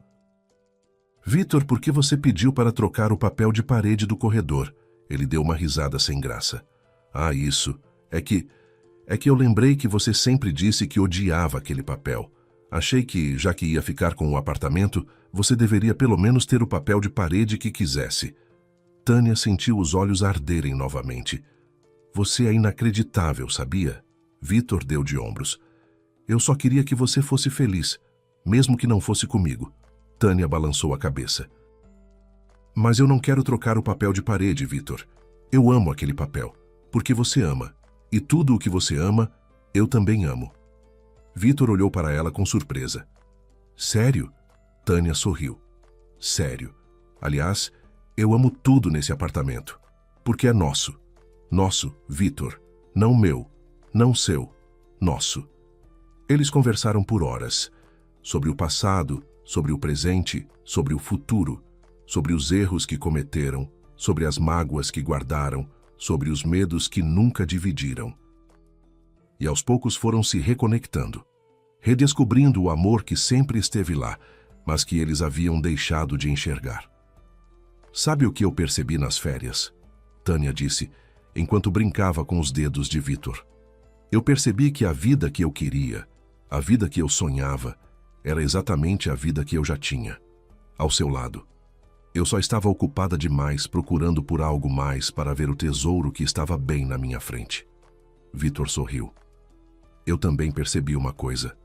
Vitor, por que você pediu para trocar o papel de parede do corredor? Ele deu uma risada sem graça. Ah, isso. É que eu lembrei que você sempre disse que odiava aquele papel. Achei que, já que ia ficar com o apartamento, você deveria pelo menos ter o papel de parede que quisesse. Tânia sentiu os olhos arderem novamente. Você é inacreditável, sabia? Vitor deu de ombros. Eu só queria que você fosse feliz, mesmo que não fosse comigo. Tânia balançou a cabeça. Mas eu não quero trocar o papel de parede, Vitor. Eu amo aquele papel, porque você ama. E tudo o que você ama, eu também amo. Vitor olhou para ela com surpresa. Sério? Tânia sorriu. Sério. Aliás, eu amo tudo nesse apartamento. Porque é nosso. Nosso, Vitor. Não meu. Não seu. Nosso. Eles conversaram por horas. Sobre o passado, sobre o presente, sobre o futuro. Sobre os erros que cometeram, sobre as mágoas que guardaram, sobre os medos que nunca dividiram. E aos poucos foram se reconectando, redescobrindo o amor que sempre esteve lá, mas que eles haviam deixado de enxergar. Sabe o que eu percebi nas férias? Tânia disse, enquanto brincava com os dedos de Vitor. Eu percebi que a vida que eu queria, a vida que eu sonhava, era exatamente a vida que eu já tinha, ao seu lado. Eu só estava ocupada demais procurando por algo mais para ver o tesouro que estava bem na minha frente. Vitor sorriu. Eu também percebi uma coisa.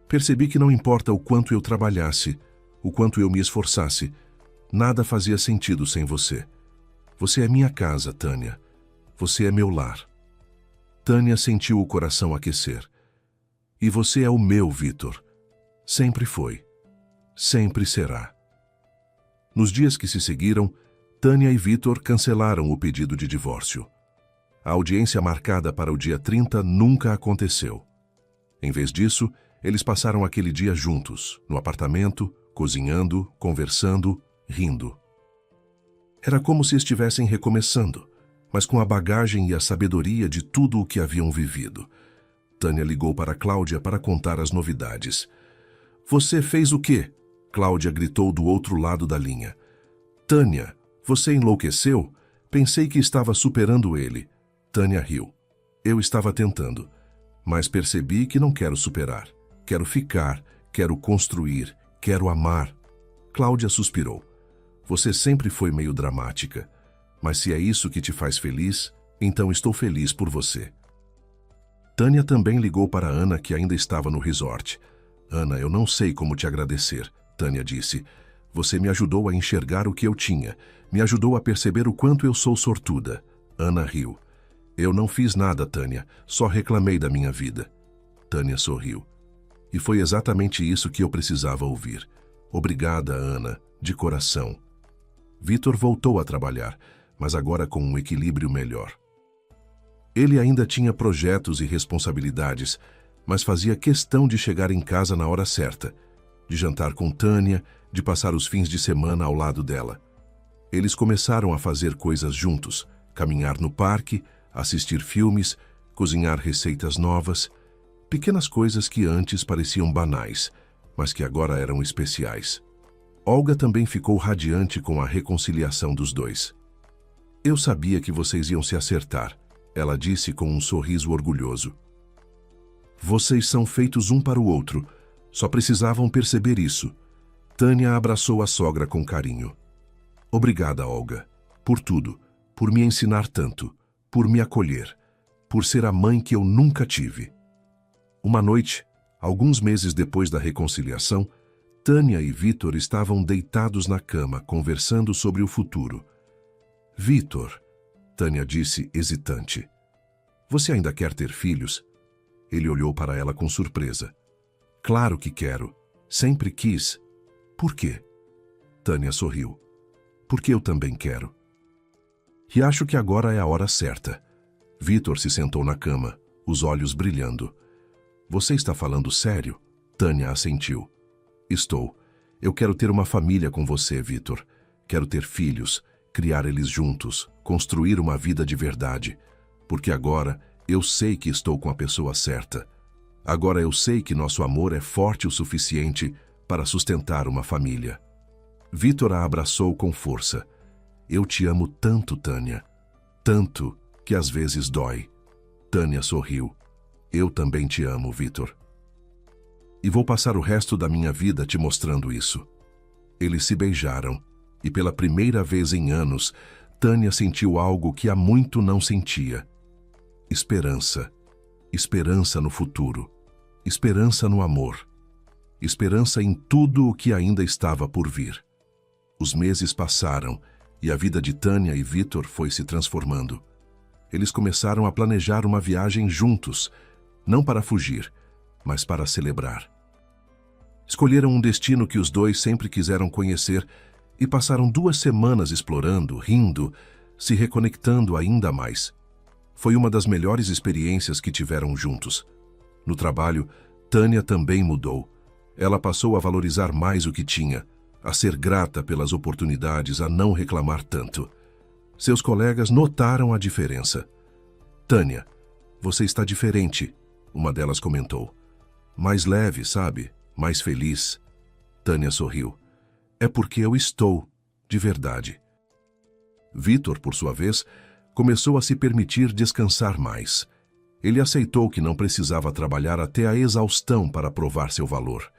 Percebi que não importa o quanto eu trabalhasse, o quanto eu me esforçasse, nada fazia sentido sem você. Você é minha casa, Tânia. Você é meu lar. Tânia sentiu o coração aquecer. E você é o meu, Vitor. Sempre foi. Sempre será. Nos dias que se seguiram, Tânia e Vitor cancelaram o pedido de divórcio. A audiência marcada para o dia 30 nunca aconteceu. Em vez disso, eles passaram aquele dia juntos, no apartamento, cozinhando, conversando, rindo. Era como se estivessem recomeçando, mas com a bagagem e a sabedoria de tudo o que haviam vivido. Tânia ligou para Cláudia para contar as novidades. Você fez o quê? Cláudia gritou do outro lado da linha. Tânia, você enlouqueceu? Pensei que estava superando ele. Tânia riu. Eu estava tentando, mas percebi que não quero superar. Quero ficar, quero construir, quero amar. Cláudia suspirou. Você sempre foi meio dramática, mas se é isso que te faz feliz, então estou feliz por você. Tânia também ligou para Ana, que ainda estava no resort. Ana, eu não sei como te agradecer, Tânia disse. Você me ajudou a enxergar o que eu tinha, me ajudou a perceber o quanto eu sou sortuda. Ana riu. Eu não fiz nada, Tânia, só reclamei da minha vida. Tânia sorriu. E foi exatamente isso que eu precisava ouvir. Obrigada, Ana, de coração. Vitor voltou a trabalhar, mas agora com um equilíbrio melhor. Ele ainda tinha projetos e responsabilidades, mas fazia questão de chegar em casa na hora certa, de jantar com Tânia, de passar os fins de semana ao lado dela. Eles começaram a fazer coisas juntos, caminhar no parque, assistir filmes, cozinhar receitas novas, pequenas coisas que antes pareciam banais, mas que agora eram especiais. Olga também ficou radiante com a reconciliação dos dois. Eu sabia que vocês iam se acertar, ela disse com um sorriso orgulhoso. Vocês são feitos um para o outro, só precisavam perceber isso. Tânia abraçou a sogra com carinho. Obrigada, Olga, por tudo, por me ensinar tanto, por me acolher, por ser a mãe que eu nunca tive. Uma noite, alguns meses depois da reconciliação, Tânia e Vitor estavam deitados na cama, conversando sobre o futuro. Vitor, Tânia disse, hesitante. Você ainda quer ter filhos? Ele olhou para ela com surpresa. Claro que quero. Sempre quis. Por quê? Tânia sorriu. Porque eu também quero. E acho que agora é a hora certa. Vitor se sentou na cama, os olhos brilhando. Você está falando sério? Tânia assentiu. Estou. Eu quero ter uma família com você, Vitor. Quero ter filhos, criar eles juntos, construir uma vida de verdade. Porque agora eu sei que estou com a pessoa certa. Agora eu sei que nosso amor é forte o suficiente para sustentar uma família. Vitor a abraçou com força. Eu te amo tanto, Tânia. Tanto que às vezes dói. Tânia sorriu. Eu também te amo, Vitor. E vou passar o resto da minha vida te mostrando isso. Eles se beijaram, e pela primeira vez em anos, Tânia sentiu algo que há muito não sentia. Esperança. Esperança no futuro. Esperança no amor. Esperança em tudo o que ainda estava por vir. Os meses passaram, e a vida de Tânia e Vitor foi se transformando. Eles começaram a planejar uma viagem juntos, não para fugir, mas para celebrar. Escolheram um destino que os dois sempre quiseram conhecer e passaram 2 semanas explorando, rindo, se reconectando ainda mais. Foi uma das melhores experiências que tiveram juntos. No trabalho, Tânia também mudou. Ela passou a valorizar mais o que tinha, a ser grata pelas oportunidades, a não reclamar tanto. Seus colegas notaram a diferença. Tânia, você está diferente, uma delas comentou. Mais leve, sabe? Mais feliz. Tânia sorriu. É porque eu estou, de verdade. Vitor, por sua vez, começou a se permitir descansar mais. Ele aceitou que não precisava trabalhar até a exaustão para provar seu valor.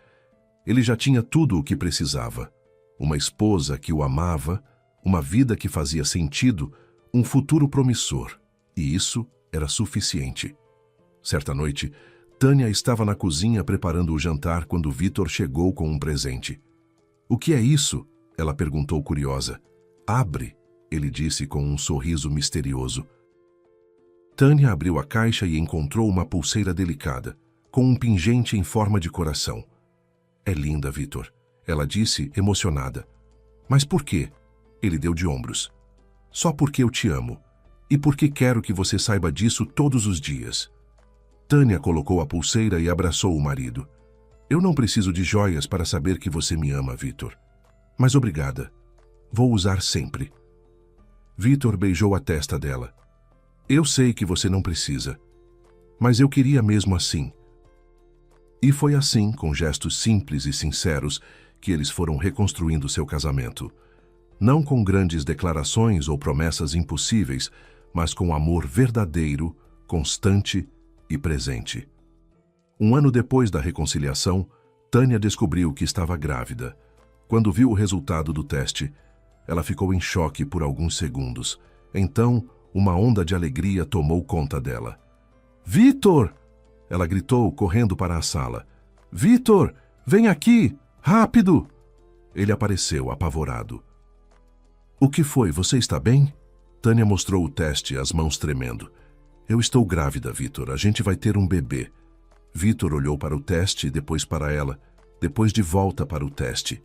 Ele já tinha tudo o que precisava. Uma esposa que o amava, uma vida que fazia sentido, um futuro promissor. E isso era suficiente. Certa noite, Tânia estava na cozinha preparando o jantar quando Vitor chegou com um presente. "O que é isso?" ela perguntou curiosa. "Abre", ele disse com um sorriso misterioso. Tânia abriu a caixa e encontrou uma pulseira delicada, com um pingente em forma de coração. "É linda, Vitor", ela disse, emocionada. "Mas por quê?" Ele deu de ombros. "Só porque eu te amo. E porque quero que você saiba disso todos os dias." Tânia colocou a pulseira e abraçou o marido. "Eu não preciso de joias para saber que você me ama, Vitor. Mas obrigada. Vou usar sempre." Vitor beijou a testa dela. "Eu sei que você não precisa. Mas eu queria mesmo assim." E foi assim, com gestos simples e sinceros, que eles foram reconstruindo seu casamento. Não com grandes declarações ou promessas impossíveis, mas com amor verdadeiro, constante e presente. Um ano depois da reconciliação, Tânia descobriu que estava grávida. Quando viu o resultado do teste, ela ficou em choque por alguns segundos. Então, uma onda de alegria tomou conta dela. "Vitor!" Ela gritou, correndo para a sala. "Vitor, vem aqui! Rápido!" Ele apareceu, apavorado. "O que foi? Você está bem?" Tânia mostrou o teste, as mãos tremendo. "Eu estou grávida, Vitor. A gente vai ter um bebê." Vitor olhou para o teste, depois para ela, depois de volta para o teste.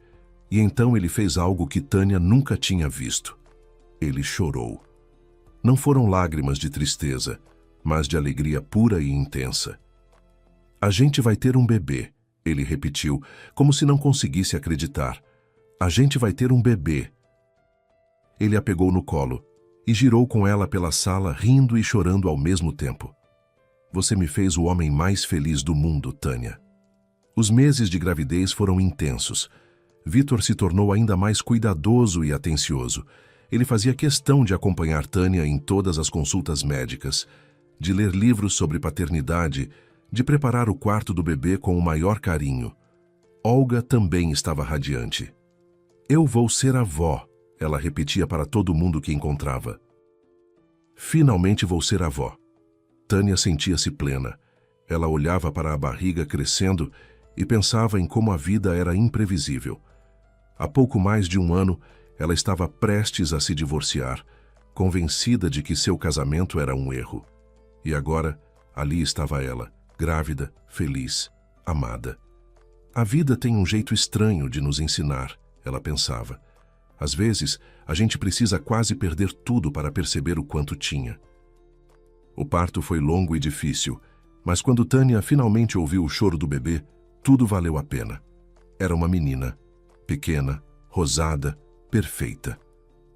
E então ele fez algo que Tânia nunca tinha visto. Ele chorou. Não foram lágrimas de tristeza, mas de alegria pura e intensa. "A gente vai ter um bebê", ele repetiu, como se não conseguisse acreditar. "A gente vai ter um bebê." Ele a pegou no colo e girou com ela pela sala, rindo e chorando ao mesmo tempo. "Você me fez o homem mais feliz do mundo, Tânia." Os meses de gravidez foram intensos. Vitor se tornou ainda mais cuidadoso e atencioso. Ele fazia questão de acompanhar Tânia em todas as consultas médicas, de ler livros sobre paternidade, de preparar o quarto do bebê com o maior carinho. Olga também estava radiante. "Eu vou ser avó", ela repetia para todo mundo que encontrava. "Finalmente vou ser avó." Tânia sentia-se plena. Ela olhava para a barriga crescendo e pensava em como a vida era imprevisível. Há pouco mais de um ano, ela estava prestes a se divorciar, convencida de que seu casamento era um erro. E agora, ali estava ela, grávida, feliz, amada. "A vida tem um jeito estranho de nos ensinar", ela pensava. "Às vezes, a gente precisa quase perder tudo para perceber o quanto tinha." O parto foi longo e difícil, mas quando Tânia finalmente ouviu o choro do bebê, tudo valeu a pena. Era uma menina, pequena, rosada, perfeita.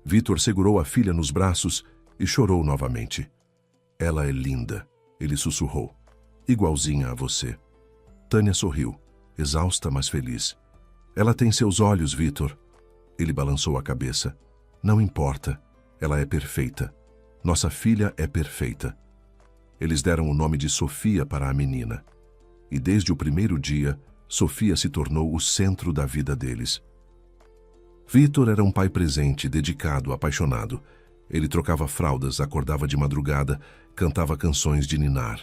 Vitor segurou a filha nos braços e chorou novamente. "Ela é linda", ele sussurrou. "Igualzinha a você." Tânia sorriu, exausta, mas feliz. "Ela tem seus olhos, Vitor." Ele balançou a cabeça. "Não importa. Ela é perfeita. Nossa filha é perfeita." Eles deram o nome de Sofia para a menina. E desde o primeiro dia, Sofia se tornou o centro da vida deles. Vitor era um pai presente, dedicado, apaixonado. Ele trocava fraldas, acordava de madrugada, cantava canções de ninar.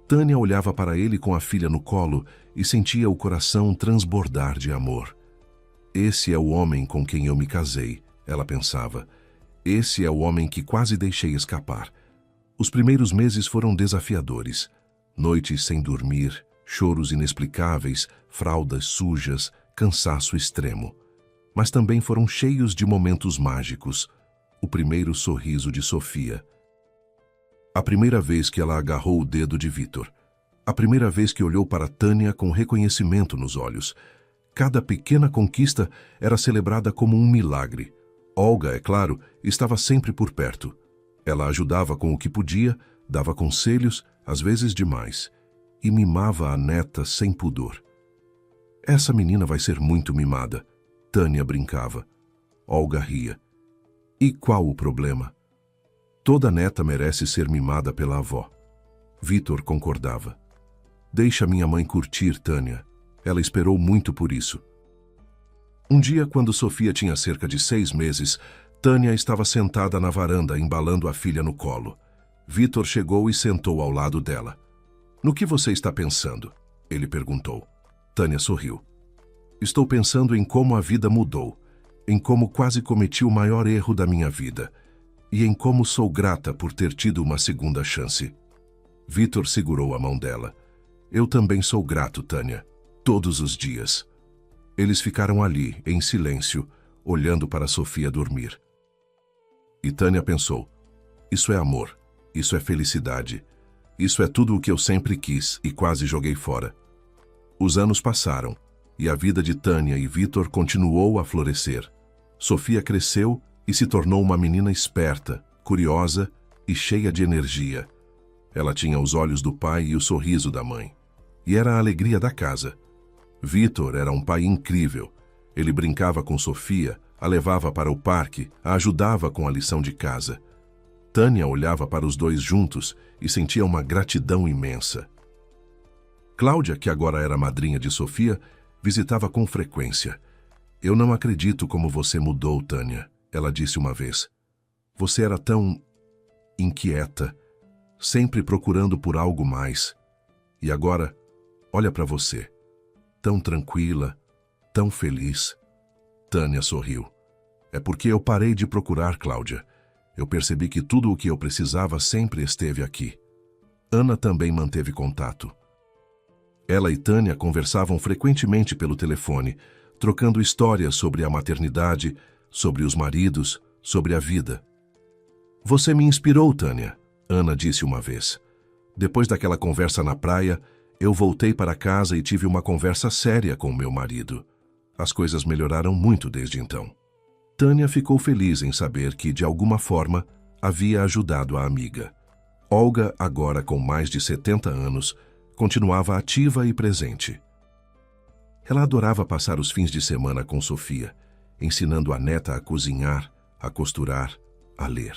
Tânia olhava para ele com a filha no colo e sentia o coração transbordar de amor. "Esse é o homem com quem eu me casei", ela pensava. "Esse é o homem que quase deixei escapar." Os primeiros meses foram desafiadores. Noites sem dormir, choros inexplicáveis, fraldas sujas, cansaço extremo. Mas também foram cheios de momentos mágicos. O primeiro sorriso de Sofia. A primeira vez que ela agarrou o dedo de Vitor. A primeira vez que olhou para Tânia com reconhecimento nos olhos. Cada pequena conquista era celebrada como um milagre. Olga, é claro, estava sempre por perto. Ela ajudava com o que podia, dava conselhos, às vezes demais, e mimava a neta sem pudor. "Essa menina vai ser muito mimada", Tânia brincava. Olga ria. "E qual o problema? Toda neta merece ser mimada pela avó." Vitor concordava. "Deixa minha mãe curtir, Tânia. Ela esperou muito por isso." Um dia, quando Sofia tinha cerca de 6 meses, Tânia estava sentada na varanda, embalando a filha no colo. Vitor chegou e sentou ao lado dela. No que você está pensando? Ele perguntou. Tânia sorriu. Estou pensando em como a vida mudou, em como quase cometi o maior erro da minha vida e em como sou grata por ter tido uma segunda chance. Vitor segurou a mão dela. Eu também sou grato, Tânia, todos os dias. Eles ficaram ali, em silêncio, olhando para Sofia dormir. E Tânia pensou, isso é amor, isso é felicidade, isso é tudo o que eu sempre quis e quase joguei fora. Os anos passaram, e a vida de Tânia e Vitor continuou a florescer. Sofia cresceu e se tornou uma menina esperta, curiosa e cheia de energia. Ela tinha os olhos do pai e o sorriso da mãe. E era a alegria da casa. Vitor era um pai incrível. Ele brincava com Sofia, a levava para o parque, a ajudava com a lição de casa. Tânia olhava para os dois juntos e sentia uma gratidão imensa. Cláudia, que agora era madrinha de Sofia, visitava com frequência. Eu não acredito como você mudou, Tânia, ela disse uma vez. Você era tão inquieta, sempre procurando por algo mais. E agora, olha para você, tão tranquila, tão feliz. Tânia sorriu. É porque eu parei de procurar, Cláudia. Eu percebi que tudo o que eu precisava sempre esteve aqui. Ana também manteve contato. Ela e Tânia conversavam frequentemente pelo telefone, trocando histórias sobre a maternidade, sobre os maridos, sobre a vida. Você me inspirou, Tânia, Ana disse uma vez. Depois daquela conversa na praia, eu voltei para casa e tive uma conversa séria com meu marido. As coisas melhoraram muito desde então. Tânia ficou feliz em saber que, de alguma forma, havia ajudado a amiga. Olga, agora com mais de 70 anos, continuava ativa e presente. Ela adorava passar os fins de semana com Sofia, ensinando a neta a cozinhar, a costurar, a ler.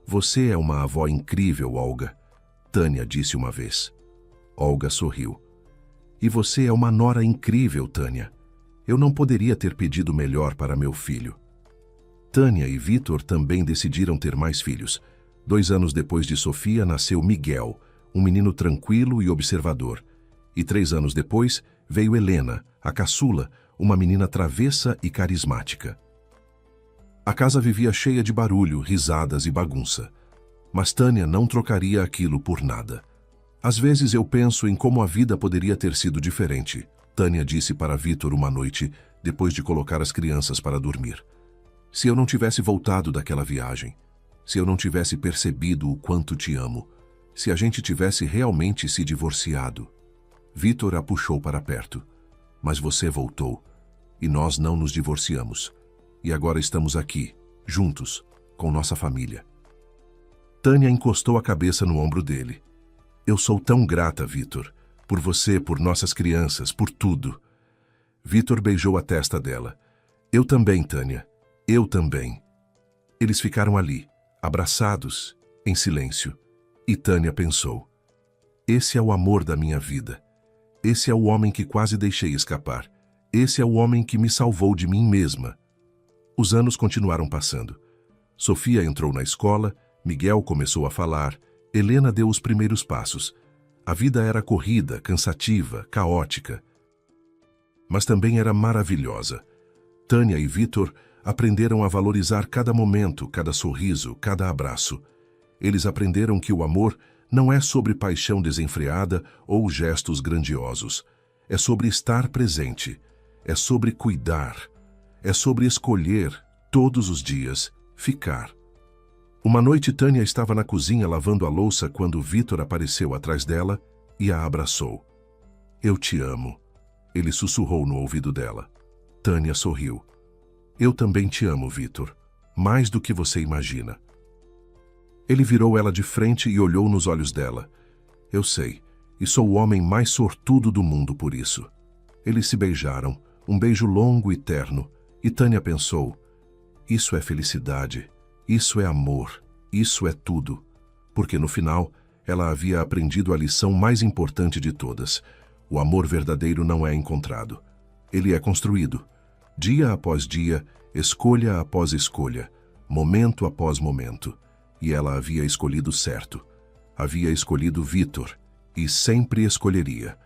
Você é uma avó incrível, Olga, Tânia disse uma vez. Olga sorriu. E você é uma nora incrível, Tânia. Eu não poderia ter pedido melhor para meu filho. Tânia e Vitor também decidiram ter mais filhos. 2 anos depois de Sofia, nasceu Miguel, um menino tranquilo e observador. E 3 anos depois, veio Helena, a caçula, uma menina travessa e carismática. A casa vivia cheia de barulho, risadas e bagunça. Mas Tânia não trocaria aquilo por nada. Às vezes eu penso em como a vida poderia ter sido diferente, Tânia disse para Vitor uma noite, depois de colocar as crianças para dormir. Se eu não tivesse voltado daquela viagem, se eu não tivesse percebido o quanto te amo, se a gente tivesse realmente se divorciado. Vitor a puxou para perto. Mas você voltou, e nós não nos divorciamos. E agora estamos aqui, juntos, com nossa família. Tânia encostou a cabeça no ombro dele. Eu sou tão grata, Vitor, por você, por nossas crianças, por tudo. Vitor beijou a testa dela. Eu também, Tânia. Eu também. Eles ficaram ali, abraçados, em silêncio. E Tânia pensou, esse é o amor da minha vida. Esse é o homem que quase deixei escapar. Esse é o homem que me salvou de mim mesma. Os anos continuaram passando. Sofia entrou na escola, Miguel começou a falar, Helena deu os primeiros passos. A vida era corrida, cansativa, caótica. Mas também era maravilhosa. Tânia e Vitor aprenderam a valorizar cada momento, cada sorriso, cada abraço. Eles aprenderam que o amor não é sobre paixão desenfreada ou gestos grandiosos. É sobre estar presente. É sobre cuidar. É sobre escolher, todos os dias, ficar. Uma noite, Tânia estava na cozinha lavando a louça quando Vitor apareceu atrás dela e a abraçou. Eu te amo. Ele sussurrou no ouvido dela. Tânia sorriu. Eu também te amo, Vitor. Mais do que você imagina. Ele virou ela de frente e olhou nos olhos dela. Eu sei, e sou o homem mais sortudo do mundo por isso. Eles se beijaram, um beijo longo e terno, e Tânia pensou, isso é felicidade, isso é amor, isso é tudo. Porque no final, ela havia aprendido a lição mais importante de todas. O amor verdadeiro não é encontrado. Ele é construído. Dia após dia, escolha após escolha, momento após momento. E ela havia escolhido certo. Havia escolhido Vitor. e sempre escolheria.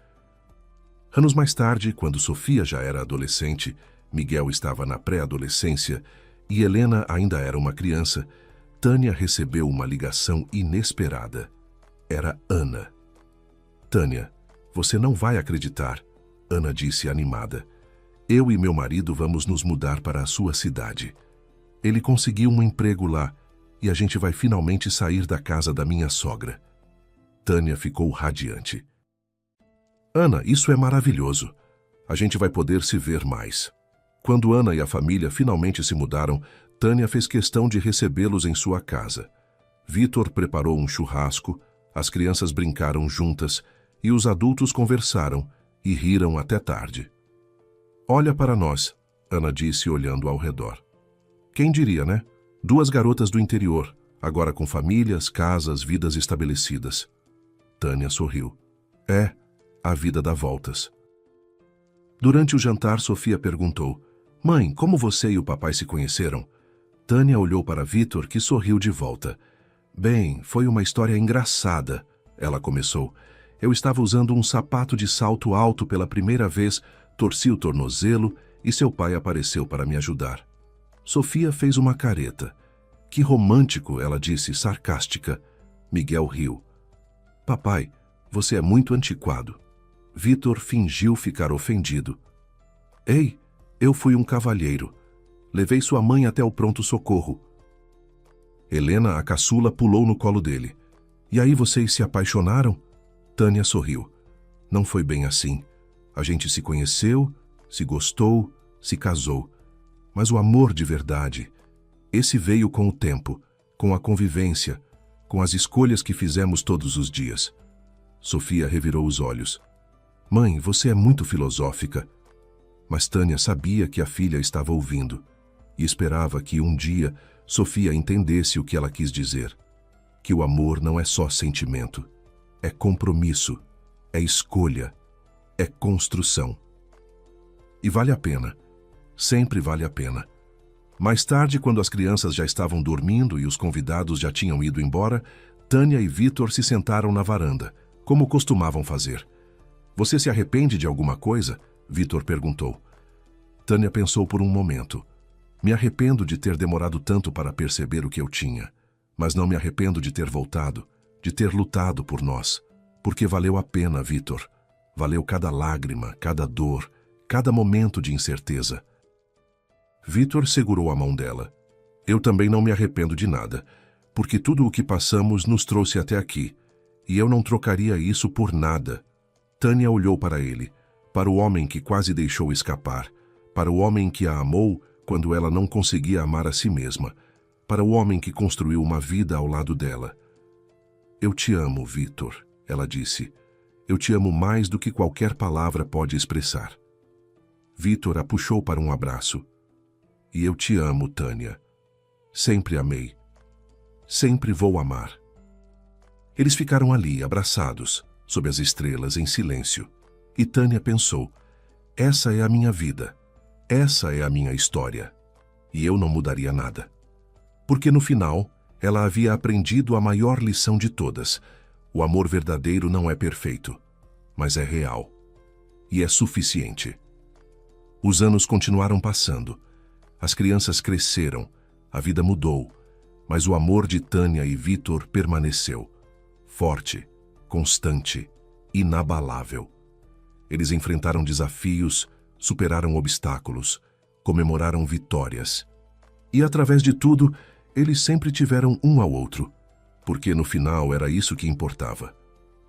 Anos mais tarde, quando Sofia já era adolescente, Miguel estava na pré-adolescência e Helena ainda era uma criança, Tânia recebeu uma ligação inesperada. Era Ana. "Tânia, você não vai acreditar", Ana disse animada. "Eu e meu marido vamos nos mudar para a sua cidade. Ele conseguiu um emprego lá e a gente vai finalmente sair da casa da minha sogra." Tânia ficou radiante. "Ana, isso é maravilhoso. A gente vai poder se ver mais." Quando Ana e a família finalmente se mudaram, Tânia fez questão de recebê-los em sua casa. Vitor preparou um churrasco, as crianças brincaram juntas e os adultos conversaram e riram até tarde. "Olha para nós", Ana disse olhando ao redor. "Quem diria, né? 2 garotas do interior, agora com famílias, casas, vidas estabelecidas." Tânia sorriu. "É, a vida dá voltas." Durante o jantar, Sofia perguntou: "Mãe, como você e o papai se conheceram?" Tânia olhou para Vitor, que sorriu de volta. "Bem, foi uma história engraçada", ela começou. "Eu estava usando um sapato de salto alto pela primeira vez, torci o tornozelo e seu pai apareceu para me ajudar." Sofia fez uma careta. "Que romântico", ela disse, sarcástica. Miguel riu. "Papai, você é muito antiquado." Vitor fingiu ficar ofendido. "Ei, eu fui um cavalheiro. Levei sua mãe até o pronto-socorro." Helena, a caçula, pulou no colo dele. "E aí vocês se apaixonaram?" Tânia sorriu. "Não foi bem assim. A gente se conheceu, se gostou, se casou. Mas o amor de verdade, esse veio com o tempo, com a convivência, com as escolhas que fizemos todos os dias." Sofia revirou os olhos. "Mãe, você é muito filosófica." Mas Tânia sabia que a filha estava ouvindo e esperava que um dia Sofia entendesse o que ela quis dizer. Que o amor não é só sentimento, é compromisso, é escolha, é construção. E vale a pena, sempre vale a pena. Mais tarde, quando as crianças já estavam dormindo e os convidados já tinham ido embora, Tânia e Vitor se sentaram na varanda, como costumavam fazer. "Você se arrepende de alguma coisa?" Vitor perguntou. Tânia pensou por um momento. "Me arrependo de ter demorado tanto para perceber o que eu tinha, mas não me arrependo de ter voltado, de ter lutado por nós, porque valeu a pena, Vitor. Valeu cada lágrima, cada dor, cada momento de incerteza." Vitor segurou a mão dela. "Eu também não me arrependo de nada, porque tudo o que passamos nos trouxe até aqui, e eu não trocaria isso por nada." Tânia olhou para ele, para o homem que quase deixou escapar, para o homem que a amou quando ela não conseguia amar a si mesma, para o homem que construiu uma vida ao lado dela. "Eu te amo, Vitor", ela disse. "Eu te amo mais do que qualquer palavra pode expressar." Vitor a puxou para um abraço. "E eu te amo, Tânia. Sempre amei. Sempre vou amar." Eles ficaram ali, abraçados, sob as estrelas, em silêncio. E Tânia pensou: "Essa é a minha vida. Essa é a minha história. E eu não mudaria nada." Porque no final, ela havia aprendido a maior lição de todas. O amor verdadeiro não é perfeito, mas é real. E é suficiente. Os anos continuaram passando. As crianças cresceram, a vida mudou, mas o amor de Tânia e Vitor permaneceu. Forte, constante, inabalável. Eles enfrentaram desafios, superaram obstáculos, comemoraram vitórias. E através de tudo, eles sempre tiveram um ao outro, porque no final era isso que importava.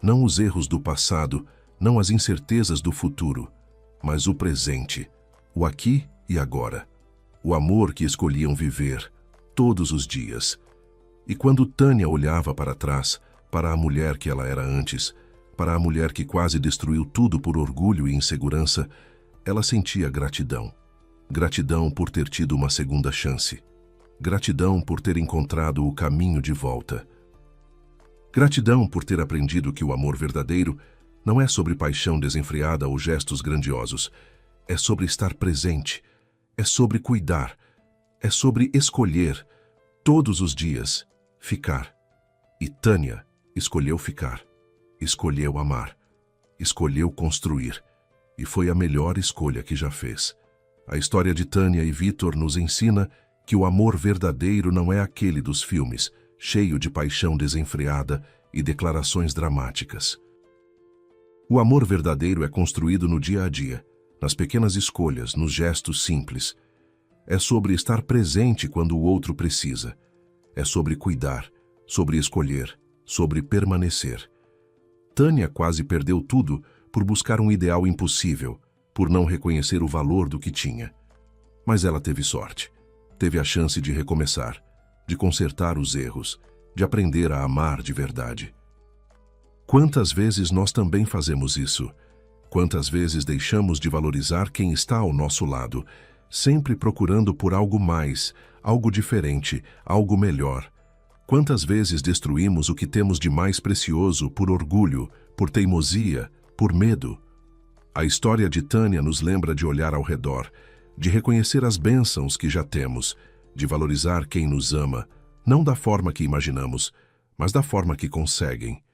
Não os erros do passado, não as incertezas do futuro, mas o presente, o aqui e agora. O amor que escolhiam viver todos os dias. E quando Tânia olhava para trás, para a mulher que ela era antes, para a mulher que quase destruiu tudo por orgulho e insegurança, ela sentia gratidão. Gratidão por ter tido uma segunda chance. Gratidão por ter encontrado o caminho de volta. Gratidão por ter aprendido que o amor verdadeiro não é sobre paixão desenfreada ou gestos grandiosos. É sobre estar presente. É sobre cuidar. É sobre escolher, todos os dias, ficar. E Tânia escolheu ficar. escolheu amar, escolheu construir, e foi a melhor escolha que já fez. A história de Tânia e Vitor nos ensina que o amor verdadeiro não é aquele dos filmes, cheio de paixão desenfreada e declarações dramáticas. O amor verdadeiro é construído no dia a dia, nas pequenas escolhas, nos gestos simples. É sobre estar presente quando o outro precisa. É sobre cuidar, sobre escolher, sobre permanecer. Tânia quase perdeu tudo por buscar um ideal impossível, por não reconhecer o valor do que tinha. Mas ela teve sorte. Teve a chance de recomeçar, de consertar os erros, de aprender a amar de verdade. Quantas vezes nós também fazemos isso? Quantas vezes deixamos de valorizar quem está ao nosso lado, sempre procurando por algo mais, algo diferente, algo melhor? Quantas vezes destruímos o que temos de mais precioso por orgulho, por teimosia, por medo? A história de Tânia nos lembra de olhar ao redor, de reconhecer as bênçãos que já temos, de valorizar quem nos ama, não da forma que imaginamos, mas da forma que conseguem.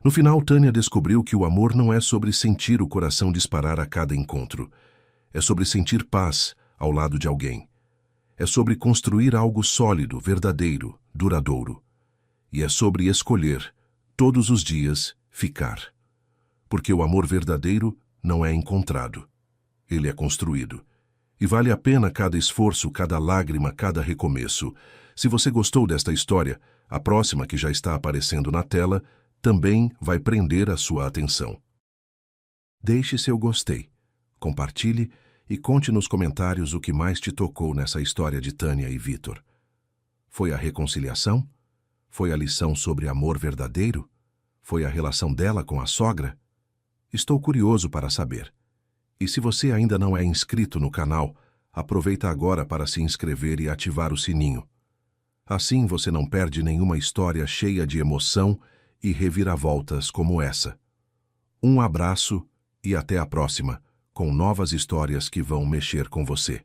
No final, Tânia descobriu que o amor não é sobre sentir o coração disparar a cada encontro. É sobre sentir paz ao lado de alguém. É sobre construir algo sólido, verdadeiro, duradouro. E é sobre escolher, todos os dias, ficar. Porque o amor verdadeiro não é encontrado. Ele é construído. E vale a pena cada esforço, cada lágrima, cada recomeço. Se você gostou desta história, a próxima que já está aparecendo na tela também vai prender a sua atenção. Deixe seu gostei, compartilhe e conte nos comentários o que mais te tocou nessa história de Tânia e Vitor. Foi a reconciliação? Foi a lição sobre amor verdadeiro? Foi a relação dela com a sogra? Estou curioso para saber. E se você ainda não é inscrito no canal, aproveita agora para se inscrever e ativar o sininho. Assim você não perde nenhuma história cheia de emoção e reviravoltas como essa. Um abraço e até a próxima, com novas histórias que vão mexer com você.